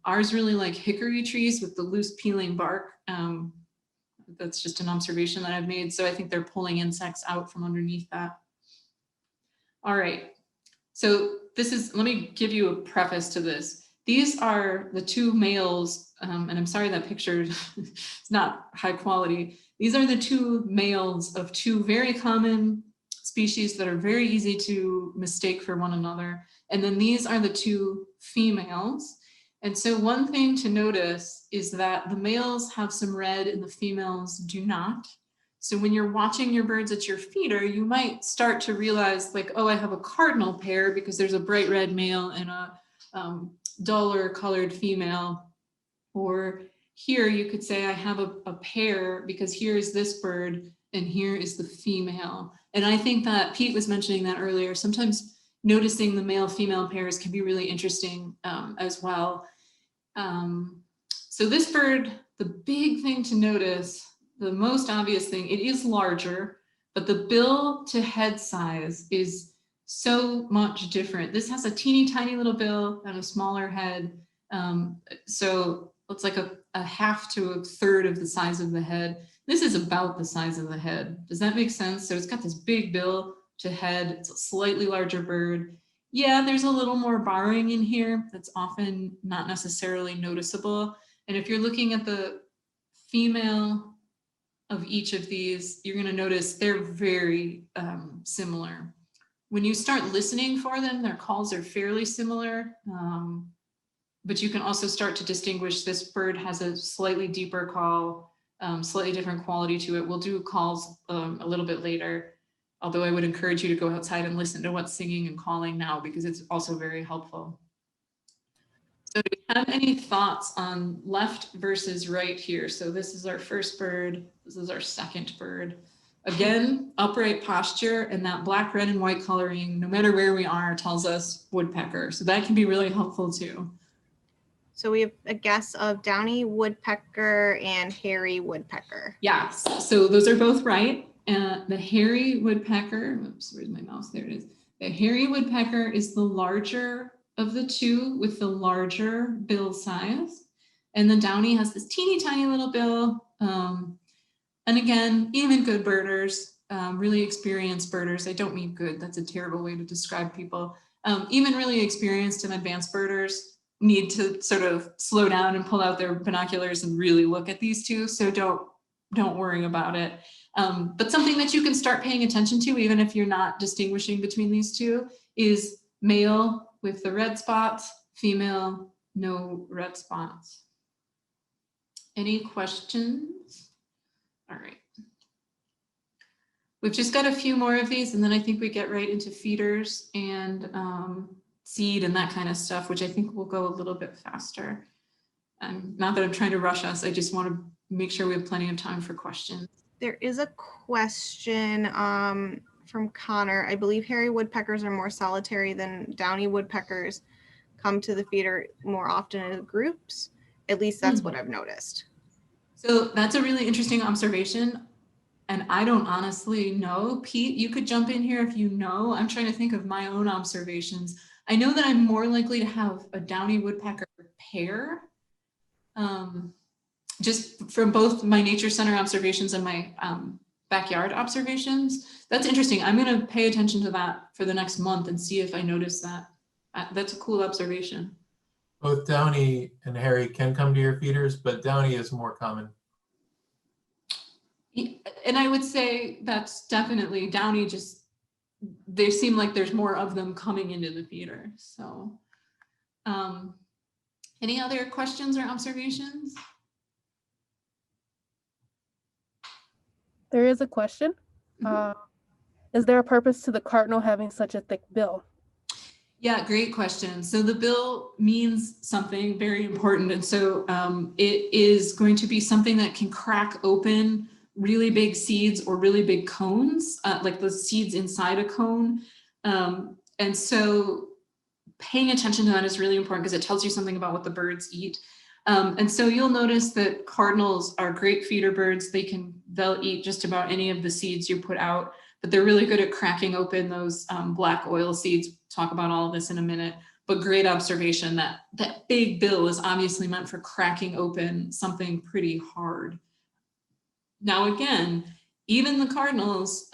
Ours really like hickory trees with the loose peeling bark. That's just an observation that I've made. So I think they're pulling insects out from underneath that. All right. So let me give you a preface to this. These are the two males, and I'm sorry that picture is not high quality. These are the two males of two very common species that are very easy to mistake for one another. And then these are the two females. And so one thing to notice is that the males have some red and the females do not. So when you're watching your birds at your feeder, you might start to realize like, oh, I have a cardinal pair because there's a bright red male and a duller colored female. Or here you could say I have a pair because here is this bird and here is the female. And I think that Pete was mentioning that earlier. Sometimes noticing the male-female pairs can be really interesting as well. So this bird, the big thing to notice, the most obvious thing, it is larger, but the bill to head size is so much different. This has a teeny tiny little bill and a smaller head. So it's like a a half to a third of the size of the head. This is about the size of the head. Does that make sense? So it's got this big bill to head. It's a slightly larger bird. Yeah, there's a little more barring in here that's often not necessarily noticeable. And if you're looking at the female of each of these, you're going to notice they're very similar. When you start listening for them, their calls are fairly similar. But you can also start to distinguish this bird has a slightly deeper call, slightly different quality to it. We'll do calls a little bit later, although I would encourage you to go outside and listen to what's singing and calling now, because it's also very helpful. So do we have any thoughts on left versus right here? So this is our first bird. This is our second bird. Again, upright posture, and that black, red, and white coloring, no matter where we are, tells us woodpecker. So that can be really helpful too. So we have a guess of downy woodpecker and hairy woodpecker. Yes, so those are both right. The hairy woodpecker, oops, where's my mouse? There it is. The hairy woodpecker is the larger of the two with the larger bill size. And the downy has this teeny tiny little bill. And again, even good birders, really experienced birders, I don't mean good, that's a terrible way to describe people. Even really experienced and advanced birders need to sort of slow down and pull out their binoculars and really look at these two. So don't worry about it. But something that you can start paying attention to, even if you're not distinguishing between these two, is male with the red spots, female, no red spots. Any questions? All right. We've just got a few more of these, and then I think we get right into feeders and seed and that kind of stuff, which I think will go a little bit faster. Not that I'm trying to rush us, I just want to make sure we have plenty of time for questions. There is a question from Connor. I believe hairy woodpeckers are more solitary than downy woodpeckers come to the feeder more often in groups. At least that's what I've noticed. So that's a really interesting observation. And I don't honestly know. Pete, you could jump in here if you know. I'm trying to think of my own observations. I know that I'm more likely to have a downy woodpecker pair, just from both my nature center observations and my backyard observations. That's interesting. I'm going to pay attention to that for the next month and see if I notice that. That's a cool observation. Both downy and hairy can come to your feeders, but downy is more common. And I would say that's definitely downy, just they seem like there's more of them coming into the feeder. So any other questions or observations? There is a question. Is there a purpose to the cardinal having such a thick bill? Yeah, great question. So the bill means something very important. And so it is going to be something that can crack open really big seeds or really big cones, like the seeds inside a cone. And so paying attention to that is really important because it tells you something about what the birds eat. And so you'll notice that cardinals are great feeder birds. They'll eat just about any of the seeds you put out, but they're really good at cracking open those black oil seeds. Talk about all of this in a minute, but great observation that that big bill is obviously meant for cracking open something pretty hard. Now, again, even the cardinals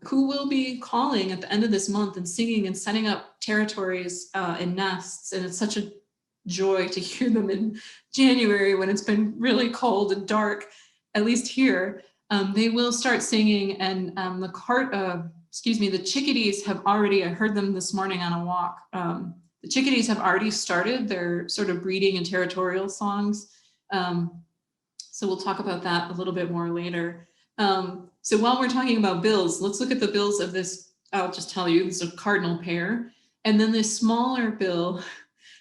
who will be calling at the end of this month and singing and setting up territories and nests, and it's such a joy to hear them in January when it's been really cold and dark, at least here, they will start singing. And the chickadees have already, I heard them this morning on a walk, the chickadees have already started their sort of breeding and territorial songs. So we'll talk about that a little bit more later. So while we're talking about bills, let's look at the bills of this. I'll just tell you, it's a cardinal pair. And then this smaller bill,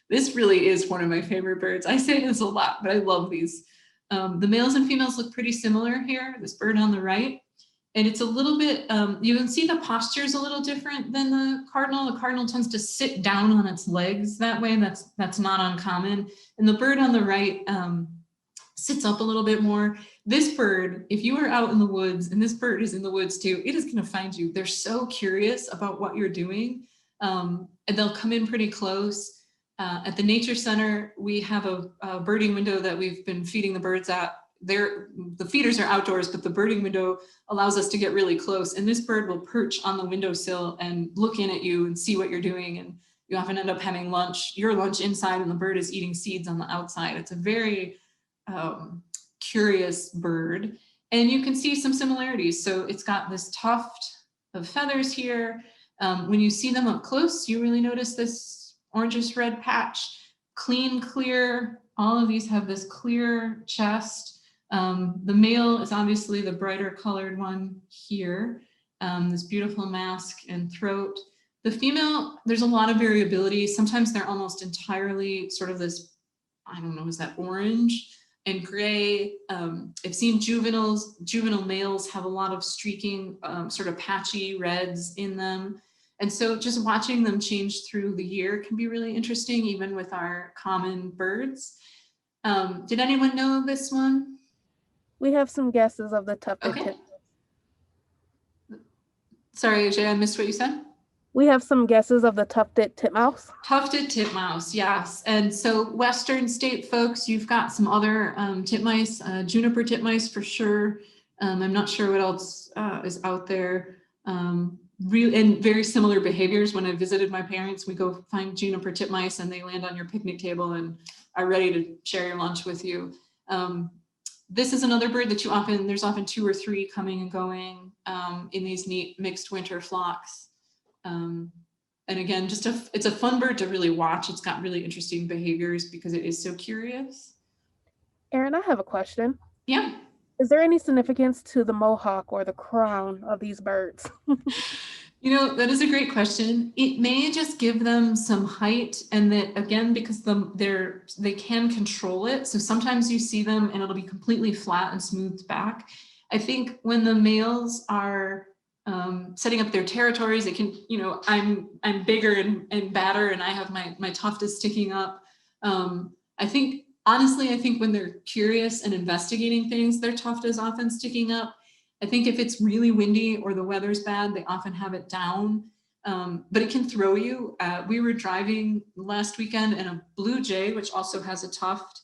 this really is one of my favorite birds. I say this a lot, but I love these. The males and females look pretty similar here, this bird on the right. And it's a little bit, you can see the posture is a little different than the cardinal. The cardinal tends to sit down on its legs that way. That's not uncommon. And the bird on the right sits up a little bit more. This bird, if you are out in the woods, and this bird is in the woods too, it is going to find you. They're so curious about what you're doing. And they'll come in pretty close. At the Nature Center, we have a birding window that we've been feeding the birds at. The feeders are outdoors, but the birding window allows us to get really close. And this bird will perch on the windowsill and look in at you and see what you're doing. And you often end up having your lunch inside, and the bird is eating seeds on the outside. It's a very curious bird. And you can see some similarities. So it's got this tuft of feathers here. When you see them up close, you really notice this orangish red patch, clean, clear. All of these have this clear chest. The male is obviously the brighter colored one here, this beautiful mask and throat. The female, there's a lot of variability. Sometimes they're almost entirely sort of this, I don't know, is that orange and gray? I've seen juvenile males have a lot of streaking, sort of patchy reds in them. And so just watching them change through the year can be really interesting, even with our common birds. Did anyone know this one? We have some guesses of the tufted Okay. titmouse. Sorry, Ajay, I missed what you said. We have some guesses of the tufted titmouse. Tufted titmouse, yes. And so Western state folks, you've got some other titmice, juniper titmice for sure. I'm not sure what else is out there. Really, and very similar behaviors. When I visited my parents, we go find juniper titmice and they land on your picnic table and are ready to share your lunch with you. This is another bird that there's often 2 or 3 coming and going in these neat mixed winter flocks. And again, it's a fun bird to really watch. It's got really interesting behaviors because it is so curious. Erin, I have a question. Yeah. Is there any significance to the mohawk or the crown of these birds? You know, that is a great question. It may just give them some height, and that again, because they can control it. So sometimes you see them and it'll be completely flat and smoothed back. I think when the males are setting up their territories, it can, you know, I'm bigger and badder and I have my tuft is sticking up. Honestly, I think when they're curious and investigating things, their tuft is often sticking up. I think if it's really windy or the weather's bad, they often have it down, but it can throw you. We were driving last weekend and a blue jay, which also has a tuft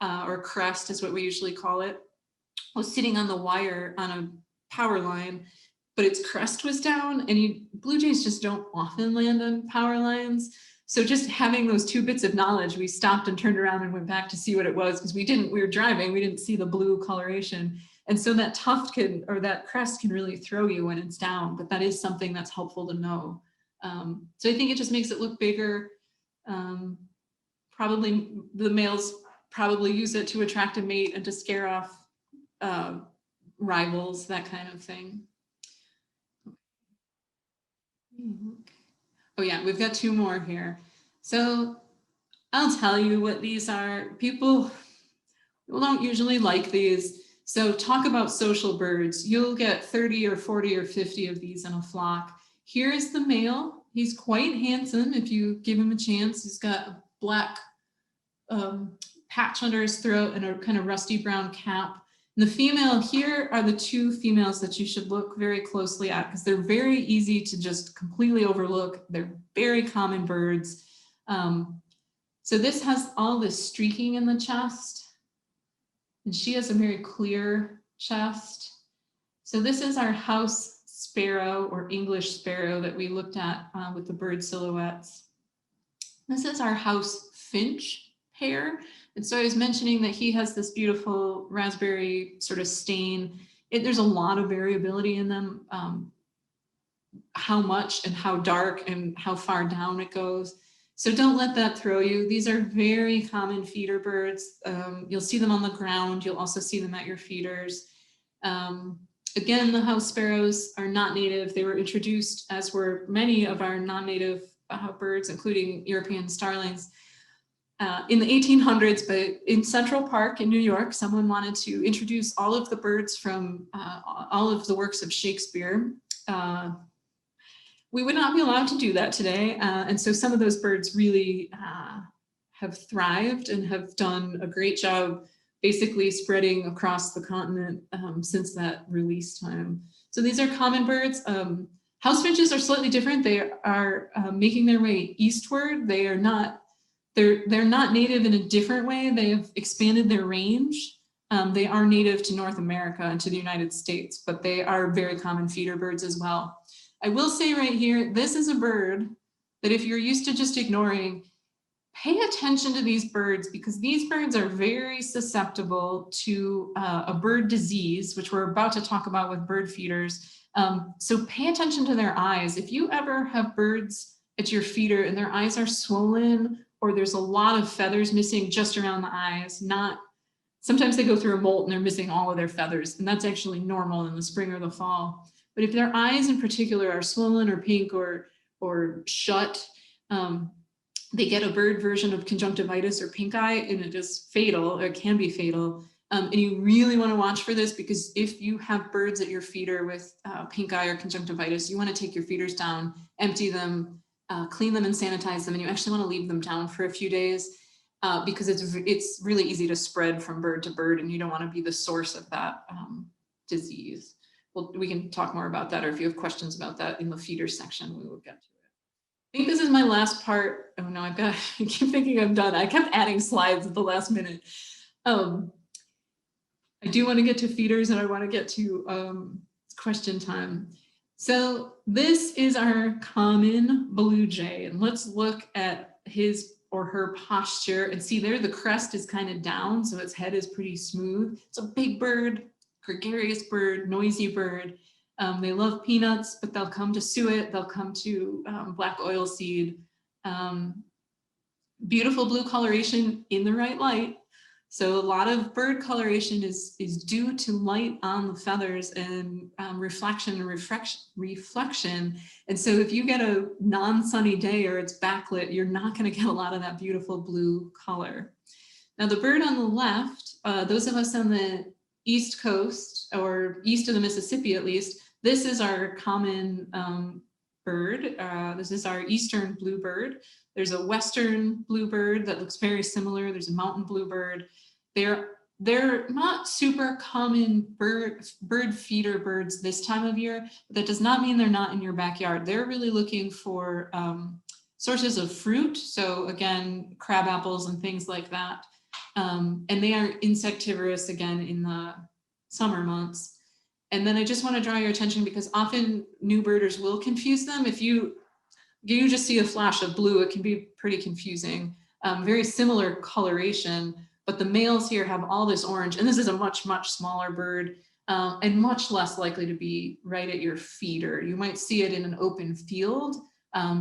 or crest is what we usually call it, was sitting on the wire on a power line, but its crest was down, and blue jays just don't often land on power lines. So just having those 2 bits of knowledge, we stopped and turned around and went back to see what it was, because we were driving, we didn't see the blue coloration. And so that tuft that crest can really throw you when it's down, but that is something that's helpful to know. So I think it just makes it look bigger. Probably the males probably use it to attract a mate and to scare off rivals, that kind of thing. Oh yeah, we've got 2 more here. So I'll tell you what these are. People don't usually like these. So talk about social birds. You'll get 30 or 40 or 50 of these in a flock. Here is the male. He's quite handsome if you give him a chance. He's got a black patch under his throat and a kind of rusty brown cap. And the female, here are the 2 females that you should look very closely at, because they're very easy to just completely overlook. They're very common birds. So this has all this streaking in the chest, and she has a very clear chest. So this is our house sparrow or English sparrow that we looked at with the bird silhouettes. This is our house finch pair. And so I was mentioning that he has this beautiful raspberry sort of stain. There's a lot of variability in them, how much and how dark and how far down it goes. So don't let that throw you. These are very common feeder birds. You'll see them on the ground. You'll also see them at your feeders. Again, the house sparrows are not native. They were introduced, as were many of our non-native birds, including European starlings, in the 1800s. But in Central Park in New York, someone wanted to introduce all of the birds from all of the works of Shakespeare. We would not be allowed to do that today. And so some of those birds really have thrived and have done a great job basically spreading across the continent since that release time. So these are common birds. House finches are slightly different. They are making their way eastward. They're They're not native in a different way. They have expanded their range. They are native to North America and to the United States, but they are very common feeder birds as well. I will say right here, this is a bird that if you're used to just ignoring, pay attention to these birds, because these birds are very susceptible to a bird disease, which we're about to talk about with bird feeders. So pay attention to their eyes. If you ever have birds at your feeder and their eyes are swollen, or there's a lot of feathers missing just around the eyes, sometimes they go through a molt and they're missing all of their feathers, and that's actually normal in the spring or the fall. But if their eyes in particular are swollen or pink or shut, they get a bird version of conjunctivitis or pink eye, and it is fatal. It can be fatal. And you really want to watch for this, because if you have birds at your feeder with pink eye or conjunctivitis, you want to take your feeders down, empty them, clean them and sanitize them, and you actually want to leave them down for a few days because it's really easy to spread from bird to bird, and you don't want to be the source of that disease. Well, we can talk more about that, or if you have questions about that in the feeder section, we will get to it. I think this is my last part. Oh no, I keep thinking I'm done. I kept adding slides at the last minute. I do want to get to feeders, and I want to get to question time. So this is our common blue jay, and let's look at his or her posture and see there the crest is kind of down, so its head is pretty smooth. It's a big bird, gregarious bird, noisy bird. They love peanuts, but they'll come to suet, they'll come to black oilseed. Beautiful blue coloration in the right light. So a lot of bird coloration is due to light on the feathers and reflection. And so if you get a non-sunny day or it's backlit, you're not going to get a lot of that beautiful blue color. Now the bird on the left, those of us on the East Coast or east of the Mississippi at least, this is our common bird. This is our eastern bluebird. There's a western bluebird that looks very similar. There's a mountain bluebird. They're not super common bird feeder birds this time of year, but that does not mean they're not in your backyard. They're really looking for sources of fruit. So again, crab apples and things like that. And they are insectivorous again in the summer months. And then I just want to draw your attention, because often new birders will confuse them. If you just see a flash of blue, it can be pretty confusing. Very similar coloration, but the males here have all this orange, and this is a much, much smaller bird and much less likely to be right at your feeder. You might see it in an open field.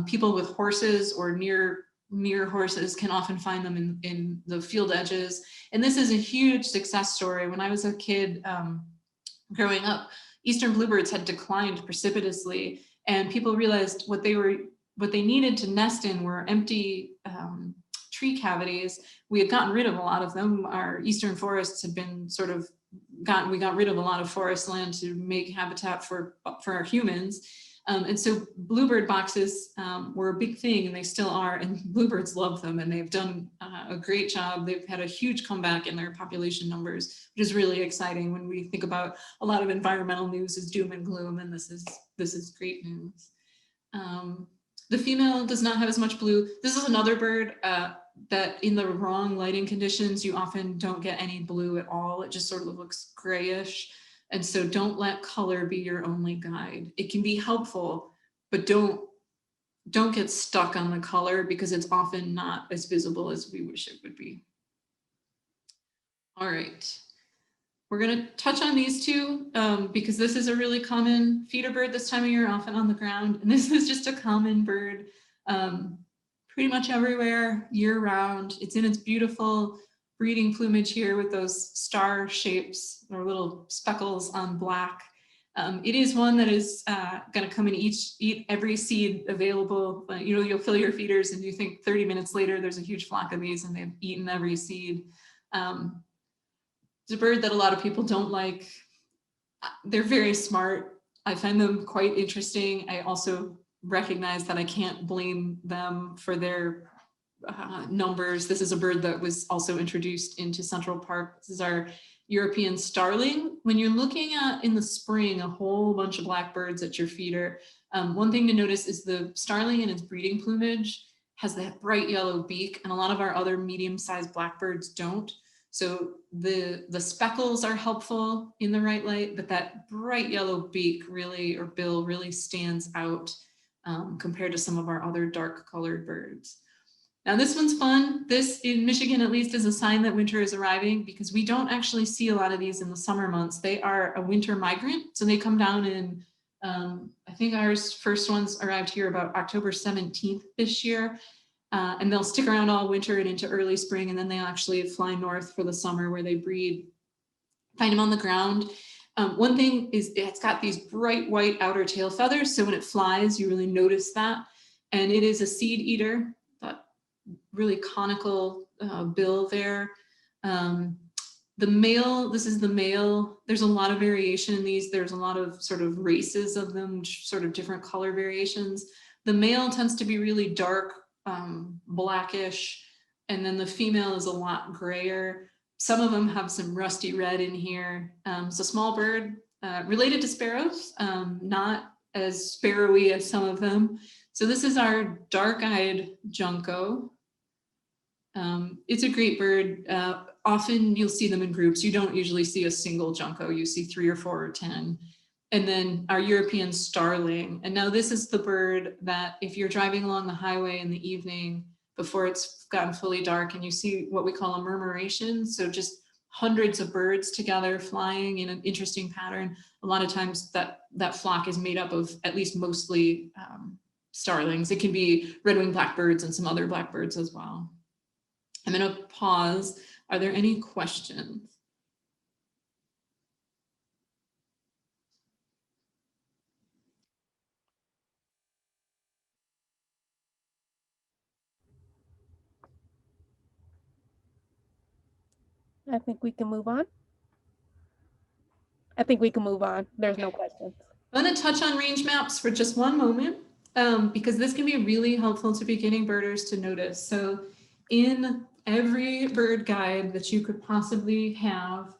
People with horses or near horses can often find them in the field edges. And this is a huge success story. When I was a kid growing up, eastern bluebirds had declined precipitously, and people realized what they needed to nest in were empty tree cavities. We had gotten rid of a lot of them. Our eastern forests had been we got rid of a lot of forest land to make habitat for our humans. And so bluebird boxes were a big thing, and they still are, and bluebirds love them, and they've done a great job. They've had a huge comeback in their population numbers, which is really exciting when we think about a lot of environmental news is doom and gloom, and this is great news. The female does not have as much blue. This is another bird that in the wrong lighting conditions, you often don't get any blue at all. It just sort of looks grayish. And so don't let color be your only guide. It can be helpful, but don't get stuck on the color, because it's often not as visible as we wish it would be. All right. We're going to touch on these two because this is a really common feeder bird this time of year, often on the ground. And this is just a common bird pretty much everywhere year round. It's in its beautiful breeding plumage here with those star shapes or little speckles on black. It is one that is going to come and eat every seed available. You'll fill your feeders and you think 30 minutes later, there's a huge flock of these and they've eaten every seed. It's a bird that a lot of people don't like. They're very smart. I find them quite interesting. I also recognize that I can't blame them for their numbers. This is a bird that was also introduced into Central Park. This is our European starling. When you're looking at in the spring a whole bunch of blackbirds at your feeder, one thing to notice is the starling in its breeding plumage has that bright yellow beak, and a lot of our other medium-sized blackbirds don't. So the speckles are helpful in the right light, but that bright yellow beak really, or bill, really stands out compared to some of our other dark colored birds. Now this one's fun. This, in Michigan at least, is a sign that winter is arriving, because we don't actually see a lot of these in the summer months. They are a winter migrant, so they come down in, I think our first ones arrived here about October 17th this year. And they'll stick around all winter and into early spring, and then they actually fly north for the summer where they breed. Find them on the ground. One thing is it's got these bright white outer tail feathers, so when it flies, you really notice that. And it is a seed eater, that really conical bill there. The male, this is the male. There's a lot of variation in these. There's a lot of sort of races of them, sort of different color variations. The male tends to be really dark, blackish, and then the female is a lot grayer. Some of them have some rusty red in here. So small bird, related to sparrows, not as sparrowy as some of them. So this is our dark-eyed junco. It's a great bird. Often you'll see them in groups. You don't usually see a single junco. You see 3 or 4 or 10. And then our European starling. And now this is the bird that if you're driving along the highway in the evening before it's gotten fully dark and you see what we call a murmuration, so just hundreds of birds together flying in an interesting pattern, a lot of times that flock is made up of at least mostly starlings. It can be red-winged blackbirds and some other blackbirds as well. I'm going to pause. Are there any questions? I think we can move on. I think we can move on. There's no questions. I'm going to touch on range maps for just one moment, because this can be really helpful to beginning birders to notice. So in every bird guide that you could possibly have,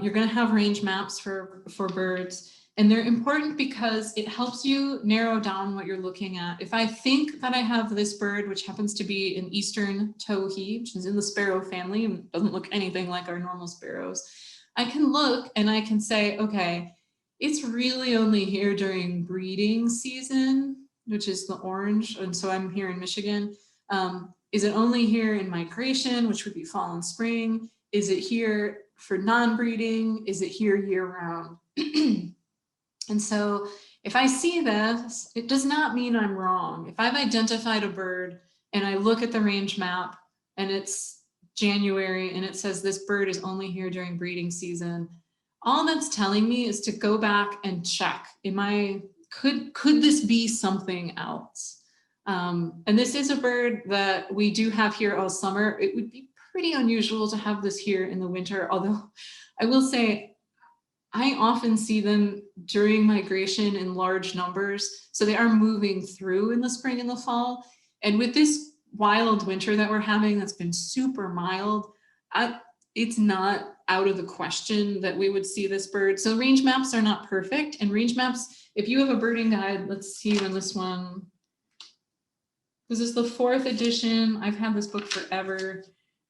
you're going to have range maps for birds. And they're important because it helps you narrow down what you're looking at. If I think that I have this bird, which happens to be an eastern towhee, which is in the sparrow family and doesn't look anything like our normal sparrows, I can look and I can say, okay, it's really only here during breeding season, which is the orange. And so I'm here in Michigan. Is it only here in migration, which would be fall and spring? Is it here for non-breeding? Is it here year round? And so if I see this, it does not mean I'm wrong. If I've identified a bird and I look at the range map and it's January and it says this bird is only here during breeding season, all that's telling me is to go back and check. Could this be something else? And this is a bird that we do have here all summer. It would be pretty unusual to have this here in the winter, although I will say, I often see them during migration in large numbers. So they are moving through in the spring and the fall. And with this wild winter that we're having, that's been super mild, it's not out of the question that we would see this bird. So range maps are not perfect. And range maps, if you have a birding guide, let's see when this one, this is the 4th edition. I've had this book forever.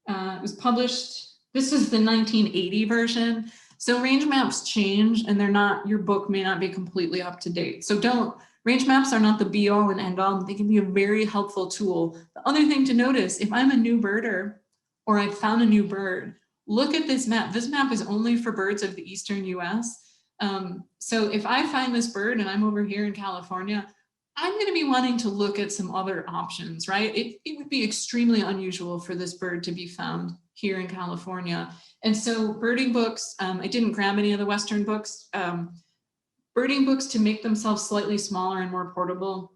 It was published, this is the 1980 version. So range maps change and they're not, your book may not be completely up to date. So range maps are not the be all and end all. They can be a very helpful tool. The other thing to notice, if I'm a new birder or I've found a new bird, look at this map. This map is only for birds of the Eastern US. So if I find this bird and I'm over here in California, I'm going to be wanting to look at some other options, right? It would be extremely unusual for this bird to be found here in California. And so birding books, I didn't grab any of the Western books. Birding books, to make themselves slightly smaller and more portable,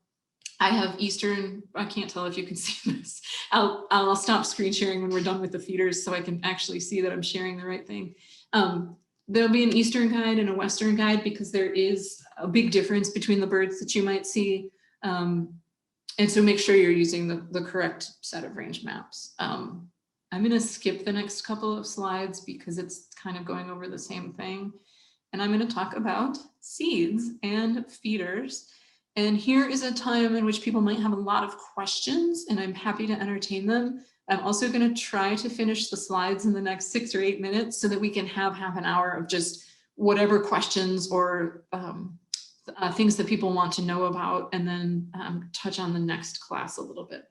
I have Eastern, I can't tell if you can see this. I'll stop screen sharing when we're done with the feeders so I can actually see that I'm sharing the right thing. There'll be an Eastern guide and a Western guide because there is a big difference between the birds that you might see. And so make sure you're using the correct set of range maps. I'm going to skip the next couple of slides because it's kind of going over the same thing. And I'm going to talk about seeds and feeders. And here is a time in which people might have a lot of questions, and I'm happy to entertain them. I'm also going to try to finish the slides in the next 6 or 8 minutes so that we can have half an hour of just whatever questions or things that people want to know about, and then touch on the next class a little bit.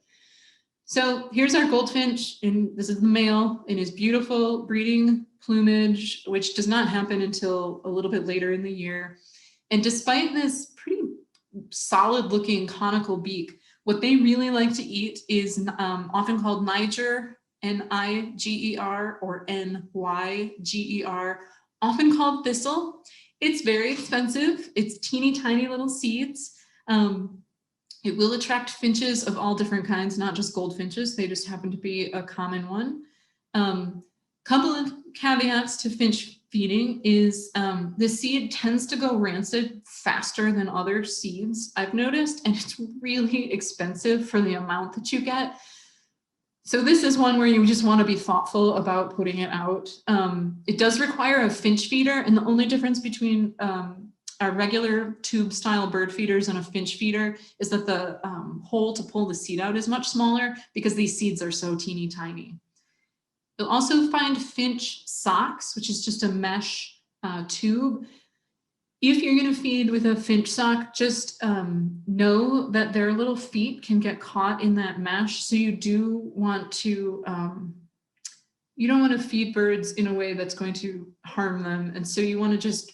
So here's our goldfinch, and this is the male in his beautiful breeding plumage, which does not happen until a little bit later in the year. And despite this pretty solid looking conical beak, what they really like to eat is often called Niger, N-I-G-E-R, or N-Y-G-E-R, often called thistle. It's very expensive. It's teeny tiny little seeds. It will attract finches of all different kinds, not just goldfinches. They just happen to be a common one. Couple of caveats to finch feeding is the seed tends to go rancid faster than other seeds, I've noticed, and it's really expensive for the amount that you get. So this is one where you just want to be thoughtful about putting it out. It does require a finch feeder, and the only difference between our regular tube style bird feeders and a finch feeder is that the hole to pull the seed out is much smaller because these seeds are so teeny tiny. You'll also find finch socks, which is just a mesh tube. If you're going to feed with a finch sock, just know that their little feet can get caught in that mesh. So you do want to, you don't want to feed birds in a way that's going to harm them. And so you want to just,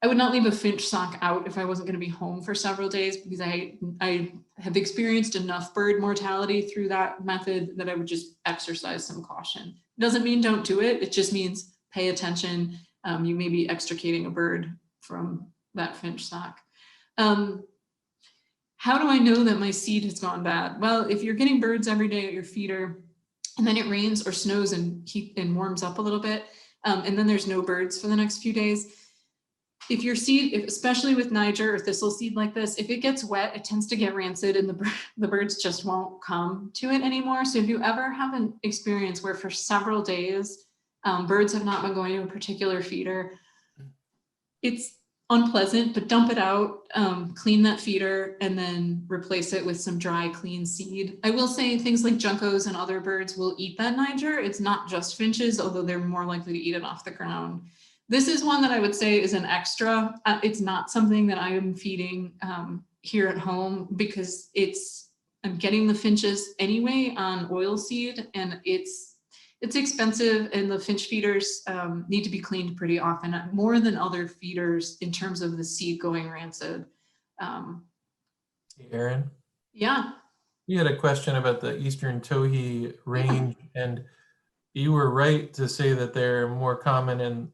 I would not leave a finch sock out if I wasn't going to be home for several days, because I have experienced enough bird mortality through that method that I would just exercise some caution. It doesn't mean don't do it. It just means pay attention. You may be extricating a bird from that finch sock. How do I know that my seed has gone bad? Well, if you're getting birds every day at your feeder and then it rains or snows and warms up a little bit, and then there's no birds for the next few days, if your seed, especially with Niger or thistle seed like this, if it gets wet, it tends to get rancid and the birds just won't come to it anymore. So if you ever have an experience where for several days, birds have not been going to a particular feeder, it's unpleasant, but dump it out, clean that feeder, and then replace it with some dry, clean seed. I will say things like juncos and other birds will eat that Niger. It's not just finches, although they're more likely to eat it off the ground. This is one that I would say is an extra. It's not something that I am feeding here at home because I'm getting the finches anyway on oil seed, and it's expensive, and the finch feeders need to be cleaned pretty often, more than other feeders in terms of the seed going rancid. Hey, Erin? Yeah. You had a question about the Eastern Towhee range, and you were right to say that they're more common in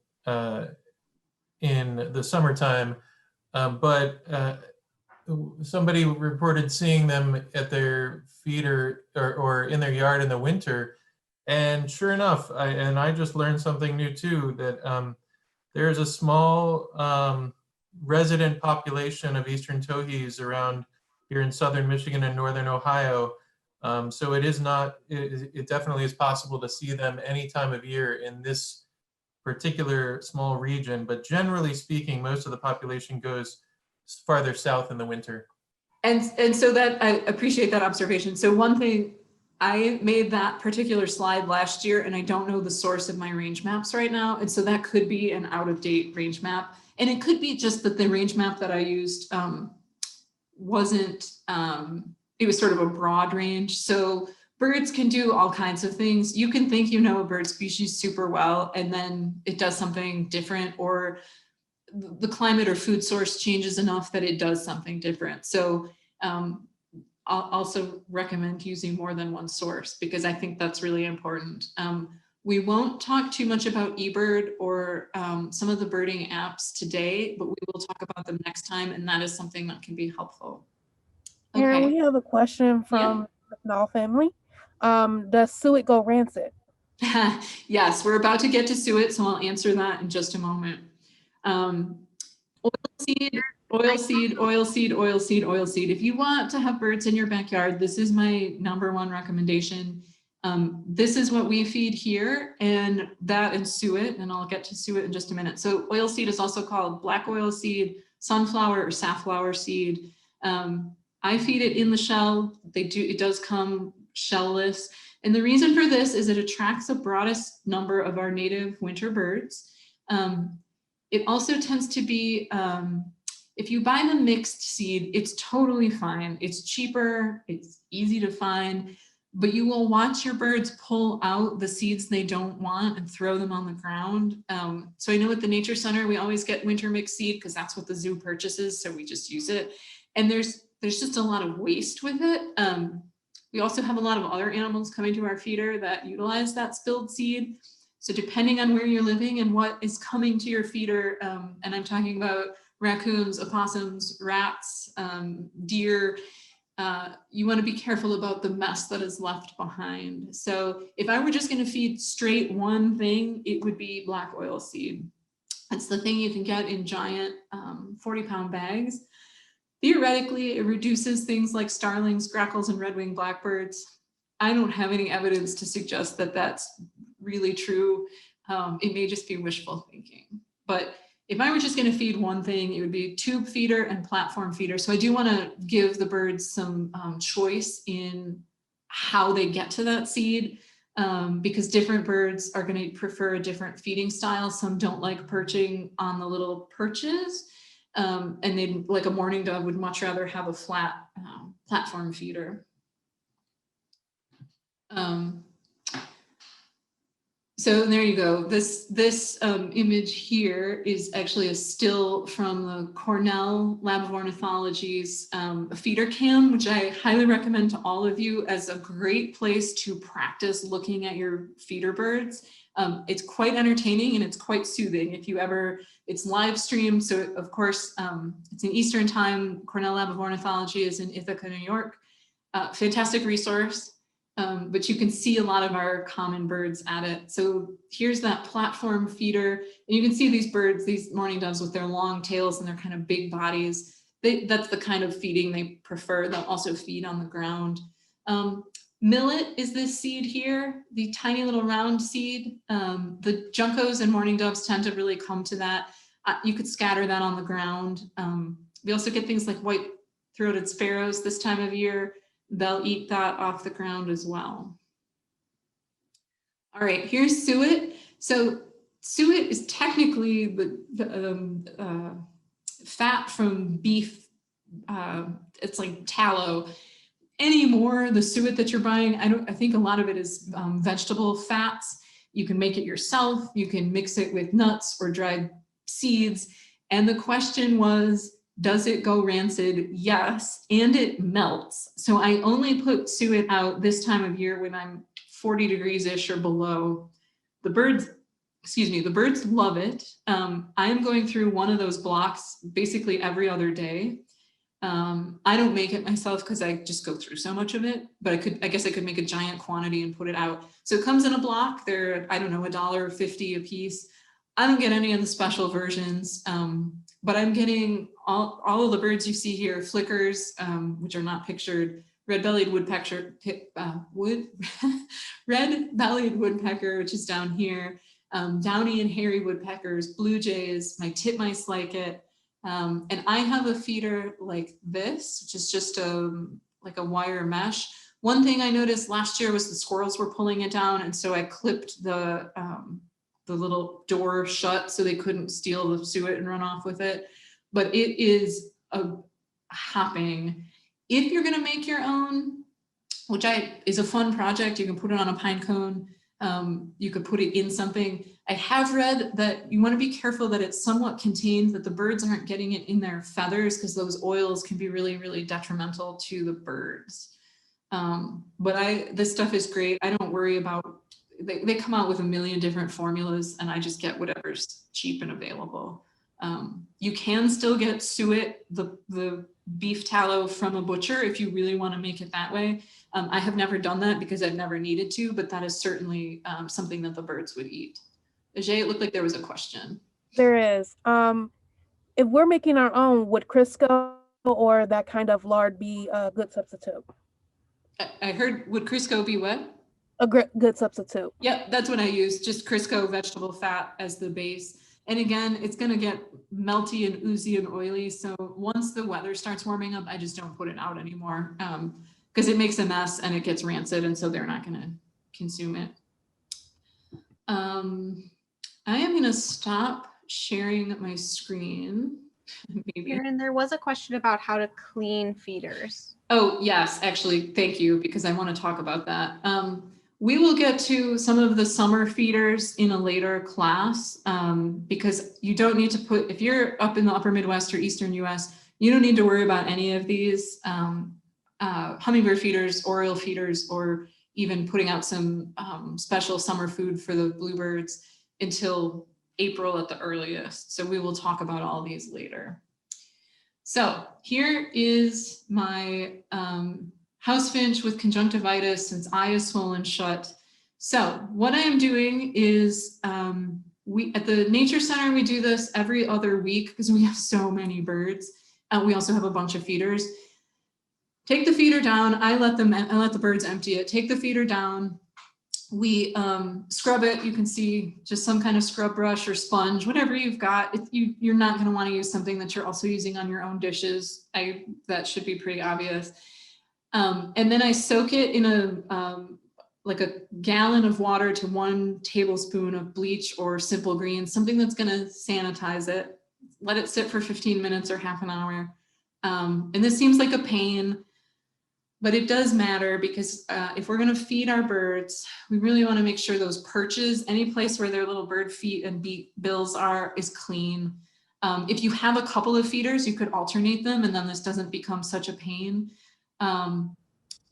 the summertime, but somebody reported seeing them at their feeder or in their yard in the winter. And sure enough, I just learned something new too, that there's a small resident population of Eastern Towhees around here in southern Michigan and northern Ohio. So it definitely is possible to see them any time of year in this particular small region, but generally speaking, most of the population goes farther south in the winter. And so that, I appreciate that observation. So one thing, I made that particular slide last year, and I don't know the source of my range maps right now. And so that could be an out-of-date range map. And it could be just that the range map that I used wasn't, it was sort of a broad range. So birds can do all kinds of things. You can think you know a bird species super well, and then it does something different, or the climate or food source changes enough that it does something different. So I'll also recommend using more than one source, because I think that's really important. We won't talk too much about eBird or some of the birding apps today, but we will talk about them next time, and that is something that can be helpful. Okay. Aaron, we have a question from the Knall family. Does suet go rancid? Yes, we're about to get to suet, so I'll answer that in just a moment. Oilseed, oilseed, oilseed, oilseed, oilseed. If you want to have birds in your backyard, this is my #1 recommendation. This is what we feed here, and that and suet, and I'll get to suet in just a minute. So oilseed is also called black oilseed, sunflower or safflower seed. I feed it in the shell. It does come shellless. And the reason for this is it attracts the broadest number of our native winter birds. It also tends to be, if you buy the mixed seed, it's totally fine. It's cheaper, it's easy to find, but you will watch your birds pull out the seeds they don't want and throw them on the ground. So I know at the Nature Center, we always get winter mixed seed because that's what the zoo purchases. So we just use it. And there's just a lot of waste with it. We also have a lot of other animals coming to our feeder that utilize that spilled seed. So depending on where you're living and what is coming to your feeder, and I'm talking about raccoons, opossums, rats, deer, you want to be careful about the mess that is left behind. So if I were just going to feed straight one thing, it would be black oil seed. It's the thing you can get in giant 40-pound bags. Theoretically, it reduces things like starlings, grackles, and red-winged blackbirds. I don't have any evidence to suggest that that's really true. It may just be wishful thinking. But if I were just going to feed one thing, it would be tube feeder and platform feeder. So I do want to give the birds some choice in how they get to that seed, because different birds are going to prefer a different feeding style. Some don't like perching on the little perches. And they'd, like a mourning dove would much rather have a flat platform feeder. So there you go. This image here is actually a still from the Cornell Lab of Ornithology's feeder cam, which I highly recommend to all of you as a great place to practice looking at your feeder birds. It's quite entertaining and it's quite soothing. If you ever, it's live streamed. So of course, it's in Eastern time. Cornell Lab of Ornithology is in Ithaca, New York. Fantastic resource. But you can see a lot of our common birds at it. So here's that platform feeder. And you can see these birds, these mourning doves with their long tails and their kind of big bodies. That's the kind of feeding they prefer. They'll also feed on the ground. Millet is this seed here, the tiny little round seed. The juncos and mourning doves tend to really come to that. You could scatter that on the ground. We also get things like white-throated sparrows this time of year. They'll eat that off the ground as well. All right, here's suet. So suet is technically the fat from beef. It's like tallow. Anymore, the suet that you're buying, I think a lot of it is vegetable fats. You can make it yourself. You can mix it with nuts or dried seeds. And the question was, does it go rancid? Yes, and it melts. So I only put suet out this time of year when I'm 40 degrees-ish or below. The birds love it. I am going through one of those blocks basically every other day. I don't make it myself because I just go through so much of it, but I guess I could make a giant quantity and put it out. So it comes in a block. They're, I don't know, $1.50 a piece. I don't get any of the special versions, but I'm getting all of the birds you see here, flickers, which are not pictured, red-bellied woodpecker, red-bellied woodpecker, which is down here, downy and hairy woodpeckers, blue jays, my titmice like it. And I have a feeder like this, which is just like a wire mesh. One thing I noticed last year was the squirrels were pulling it down, and so I clipped the little door shut so they couldn't steal the suet and run off with it. But it is a hopping. If you're gonna make your own, which is a fun project, you can put it on a pine cone. You could put it in something. I have read that you want to be careful that it's somewhat contained, that the birds aren't getting it in their feathers, because those oils can be really, really detrimental to the birds. But this stuff is great. I don't worry about, they come out with a million different formulas and I just get whatever's cheap and available. You can still get suet, the beef tallow from a butcher if you really want to make it that way. I have never done that because I've never needed to, but that is certainly something that the birds would eat. Ajay, it looked like there was a question. There is. If we're making our own, would Crisco or that kind of lard be a good substitute? I heard, would Crisco be what? A good substitute. Yep, that's what I use, just Crisco vegetable fat as the base. And again, it's going to get melty and oozy and oily. So once the weather starts warming up, I just don't put it out anymore because it makes a mess and it gets rancid. And so they're not going to consume it. I am going to stop sharing my screen. Maybe. Erin, there was a question about how to clean feeders. Oh, yes, actually, thank you, because I want to talk about that. We will get to some of the summer feeders in a later class because you don't need to put, if you're up in the upper Midwest or Eastern US, you don't need to worry about any of these hummingbird feeders, oriole feeders, or even putting out some special summer food for the bluebirds until April at the earliest. So we will talk about all these later. So here is my house finch with conjunctivitis since eye is swollen shut. So what I am doing is we at the nature center, we do this every other week because we have so many birds. We also have a bunch of feeders. Take the feeder down. I let the birds empty it. Take the feeder down. We scrub it. You can see just some kind of scrub brush or sponge, whatever you've got. You're not going to want to use something that you're also using on your own dishes. That should be pretty obvious. And then I soak it in like a gallon of water to 1 tablespoon of bleach or simple green, something that's going to sanitize it. Let it sit for 15 minutes or half an hour. And this seems like a pain, but it does matter because if we're going to feed our birds, we really want to make sure those perches, any place where their little bird feet and bills are, is clean. If you have a couple of feeders, you could alternate them, and then this doesn't become such a pain.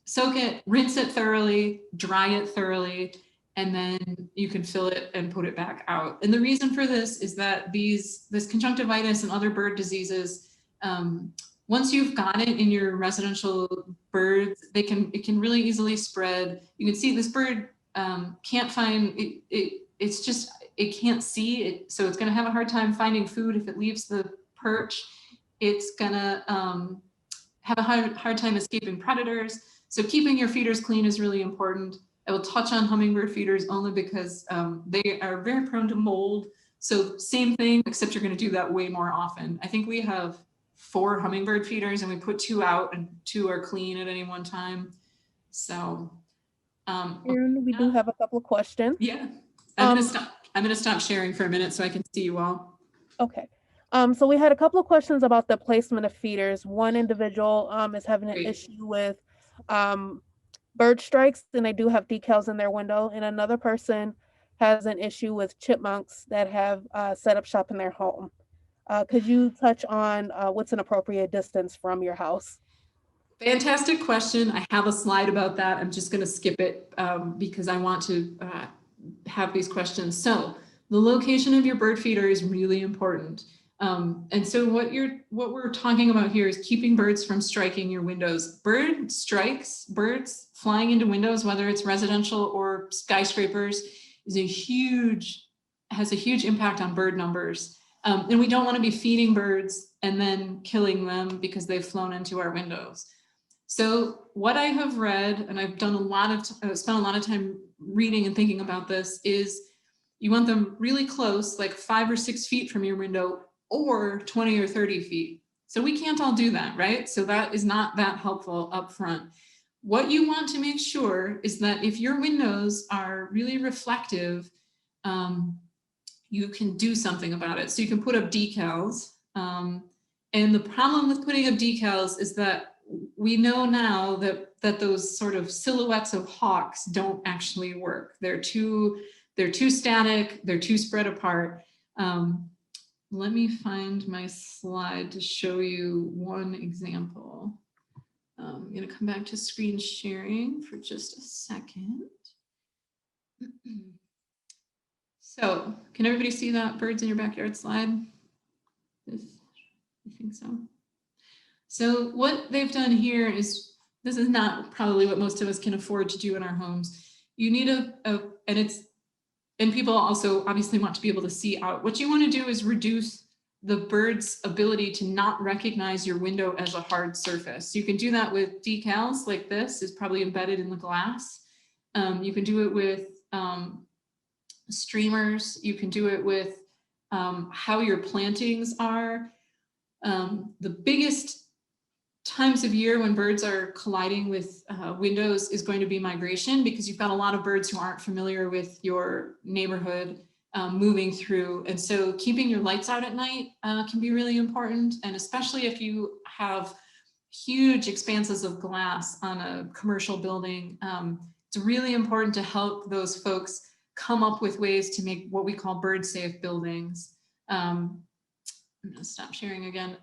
Soak it, rinse it thoroughly, dry it thoroughly, and then you can fill it and put it back out. And the reason for this is that this conjunctivitis and other bird diseases, once you've got it in your residential birds, it can really easily spread. You can see this bird can't find it. It's just, it can't see it. So it's going to have a hard time finding food if it leaves the perch. It's going to have a hard time escaping predators. So keeping your feeders clean is really important. I will touch on hummingbird feeders only because they are very prone to mold. So same thing, except you're going to do that way more often. I think we have 4 hummingbird feeders and we put 2 out and 2 are clean at any one time. So Erin, we do have a couple of questions. yeah, I'm gonna stop sharing for a minute so I can see you all. Okay. So we had a couple of questions about the placement of feeders. One individual is having an issue with bird strikes, and they do have decals in their window, and another person has an issue with chipmunks that have set up shop in their home. Could you touch on what's an appropriate distance from your house? Fantastic question. I have a slide about that. I'm just going to skip it because I want to have these questions. So the location of your bird feeder is really important. And so what we're talking about here is keeping birds from striking your windows. Birds flying into windows, whether it's residential or skyscrapers, has a huge impact on bird numbers. And we don't want to be feeding birds and then killing them because they've flown into our windows. So what I have read, and I've done spent a lot of time reading and thinking about this, is you want them really close, like 5 or 6 feet from your window, or 20 or 30 feet. So we can't all do that, right? So that is not that helpful up front. What you want to make sure is that if your windows are really reflective, you can do something about it. So you can put up decals. And the problem with putting up decals is that we know now that those sort of silhouettes of hawks don't actually work. They're too static, they're too spread apart. Let me find my slide to show you one example. I'm going to come back to screen sharing for just a second. So can everybody see that birds in your backyard slide? I think so. So what they've done here is, this is not probably what most of us can afford to do in our homes. You need and people also obviously want to be able to see out. What you want to do is reduce the bird's ability to not recognize your window as a hard surface. You can do that with decals like this is probably embedded in the glass. You can do it with streamers. You can do it with how your plantings are. The biggest times of year when birds are colliding with windows is going to be migration, because you've got a lot of birds who aren't familiar with your neighborhood moving through. And so keeping your lights out at night can be really important. And especially if you have huge expanses of glass on a commercial building, it's really important to help those folks come up with ways to make what we call bird safe buildings. I'm gonna stop sharing again.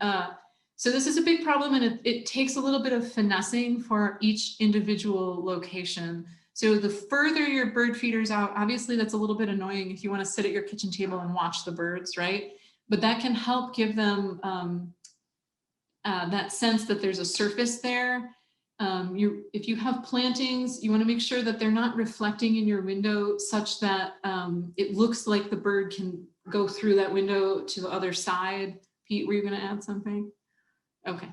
So this is a big problem, and it takes a little bit of finessing for each individual location. So the further your bird feeder's out, obviously that's a little bit annoying if you want to sit at your kitchen table and watch the birds, right? But that can help give them that sense that there's a surface there. If you have plantings, you want to make sure that they're not reflecting in your window such that it looks like the bird can go through that window to the other side. Pete, were you going to add something? Okay.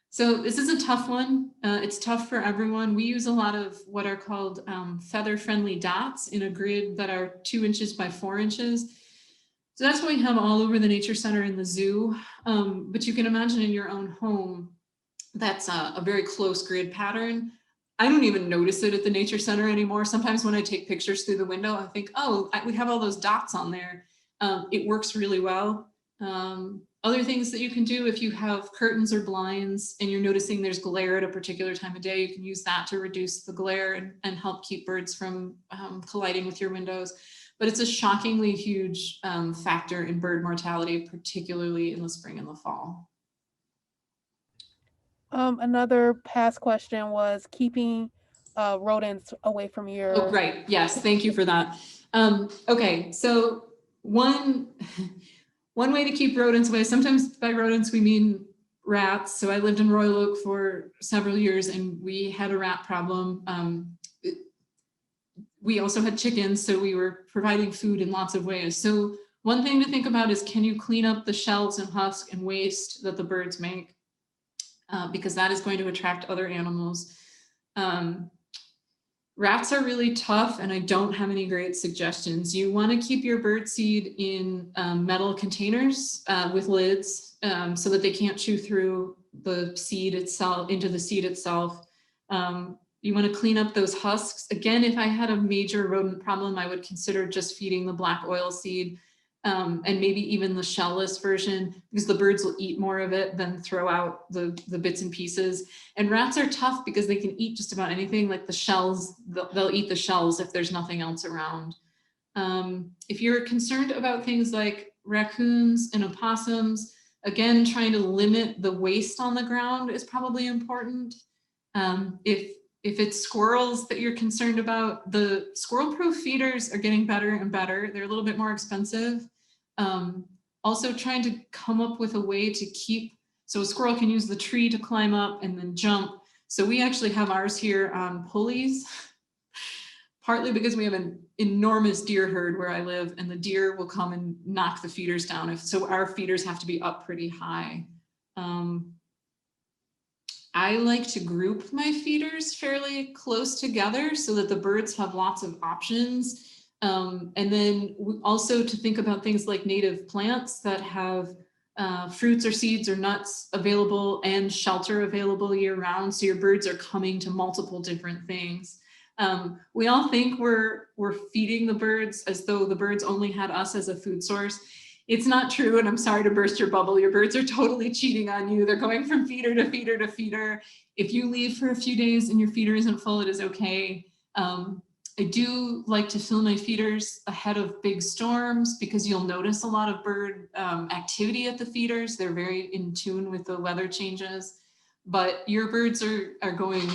So this is a tough one. It's tough for everyone. We use a lot of what are called feather-friendly dots in a grid that are 2 inches by 4 inches. So that's what we have all over the nature center and the zoo. But you can imagine in your own home, that's a very close grid pattern. I don't even notice it at the nature center anymore. Sometimes when I take pictures through the window, I think, oh, we have all those dots on there. It works really well. Other things that you can do if you have curtains or blinds and you're noticing there's glare at a particular time of day, you can use that to reduce the glare and help keep birds from colliding with your windows. But it's a shockingly huge factor in bird mortality, particularly in the spring and the fall. Another past question was keeping rodents away from your. Oh, right. Yes. Thank you for that. Okay. So one way to keep rodents away, sometimes by rodents, we mean rats. So I lived in Royal Oak for several years and we had a rat problem. We also had chickens, so we were providing food in lots of ways. So one thing to think about is, can you clean up the shells and husk and waste that the birds make? Because that is going to attract other animals. Rats are really tough, and I don't have any great suggestions. You want to keep your bird seed in metal containers with lids so that they can't chew through the seed itself, into the seed itself. You want to clean up those husks. Again, if I had a major rodent problem, I would consider just feeding the black oil seed and maybe even the shellless version, because the birds will eat more of it than throw out the bits and pieces. And rats are tough because they can eat just about anything, like the shells. They'll eat the shells if there's nothing else around. If you're concerned about things like raccoons and opossums, again, trying to limit the waste on the ground is probably important. If it's squirrels that you're concerned about, the squirrel-proof feeders are getting better and better. They're a little bit more expensive. Also trying to come up with a way to keep, so a squirrel can use the tree to climb up and then jump. So we actually have ours here on pulleys, partly because we have an enormous deer herd where I live, and the deer will come and knock the feeders down. So our feeders have to be up pretty high. I like to group my feeders fairly close together so that the birds have lots of options. And then also to think about things like native plants that have fruits or seeds or nuts available and shelter available year round. So your birds are coming to multiple different things. We all think we're feeding the birds as though the birds only had us as a food source. It's not true, and I'm sorry to burst your bubble. Your birds are totally cheating on you. They're going from feeder to feeder to feeder. If you leave for a few days and your feeder isn't full, it is okay. I do like to fill my feeders ahead of big storms because you'll notice a lot of bird activity at the feeders. They're very in tune with the weather changes, but your birds are going,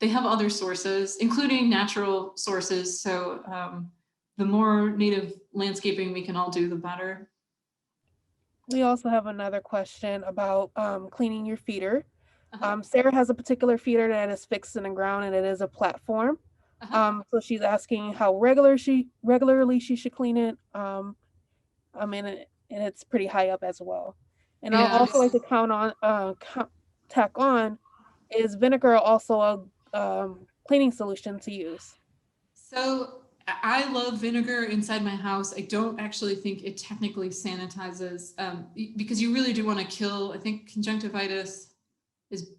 they have other sources, including natural sources. So the more native landscaping we can all do, the better. We also have another question about cleaning your feeder. Sarah has a particular feeder that is fixed in the ground, and it is a platform. So she's asking how regularly she should clean it. And it's pretty high up as well. And yeah, I'll also like to tack on, is vinegar also a cleaning solution to use? So I love vinegar inside my house. I don't actually think it technically sanitizes because you really do want to kill, I think conjunctivitis is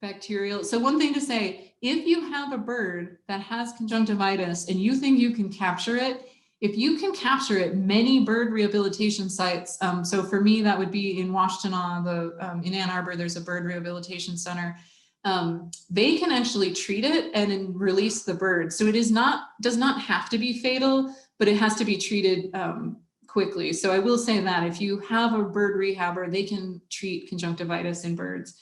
bacterial. So one thing to say, if you have a bird that has conjunctivitis and you think you can capture it, if you can capture it, many bird rehabilitation sites, so for me, that would be in Washtenaw, in Ann Arbor, there's a bird rehabilitation center. They can actually treat it and then release the bird. So it does not have to be fatal, but it has to be treated quickly. So I will say that if you have a bird rehabber, they can treat conjunctivitis in birds.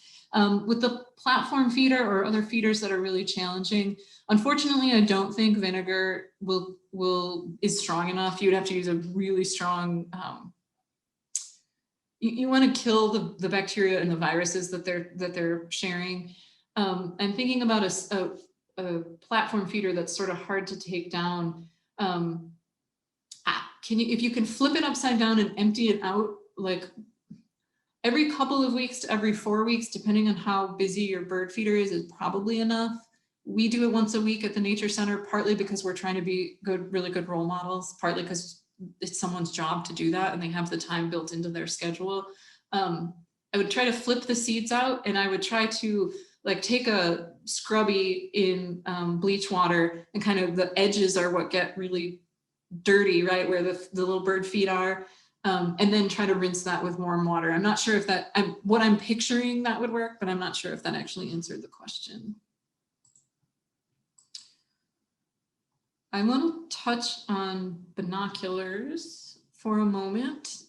With the platform feeder or other feeders that are really challenging, unfortunately, I don't think vinegar is strong enough. You'd have to use a really strong, you want to kill the bacteria and the viruses that they're sharing. I'm thinking about a platform feeder that's sort of hard to take down. If you can flip it upside down and empty it out, like every couple of weeks to every 4 weeks, depending on how busy your bird feeder is probably enough. We do it once a week at the Nature Center, partly because we're trying to be really good role models, partly because it's someone's job to do that and they have the time built into their schedule. I would try to flip the seeds out, and I would try to like take a scrubby in bleach water, and kind of the edges are what get really dirty, right? Where the little bird feet are. And then try to rinse that with warm water. I'm not sure if what I'm picturing that would work, but I'm not sure if that actually answered the question. I want to touch on binoculars for a moment.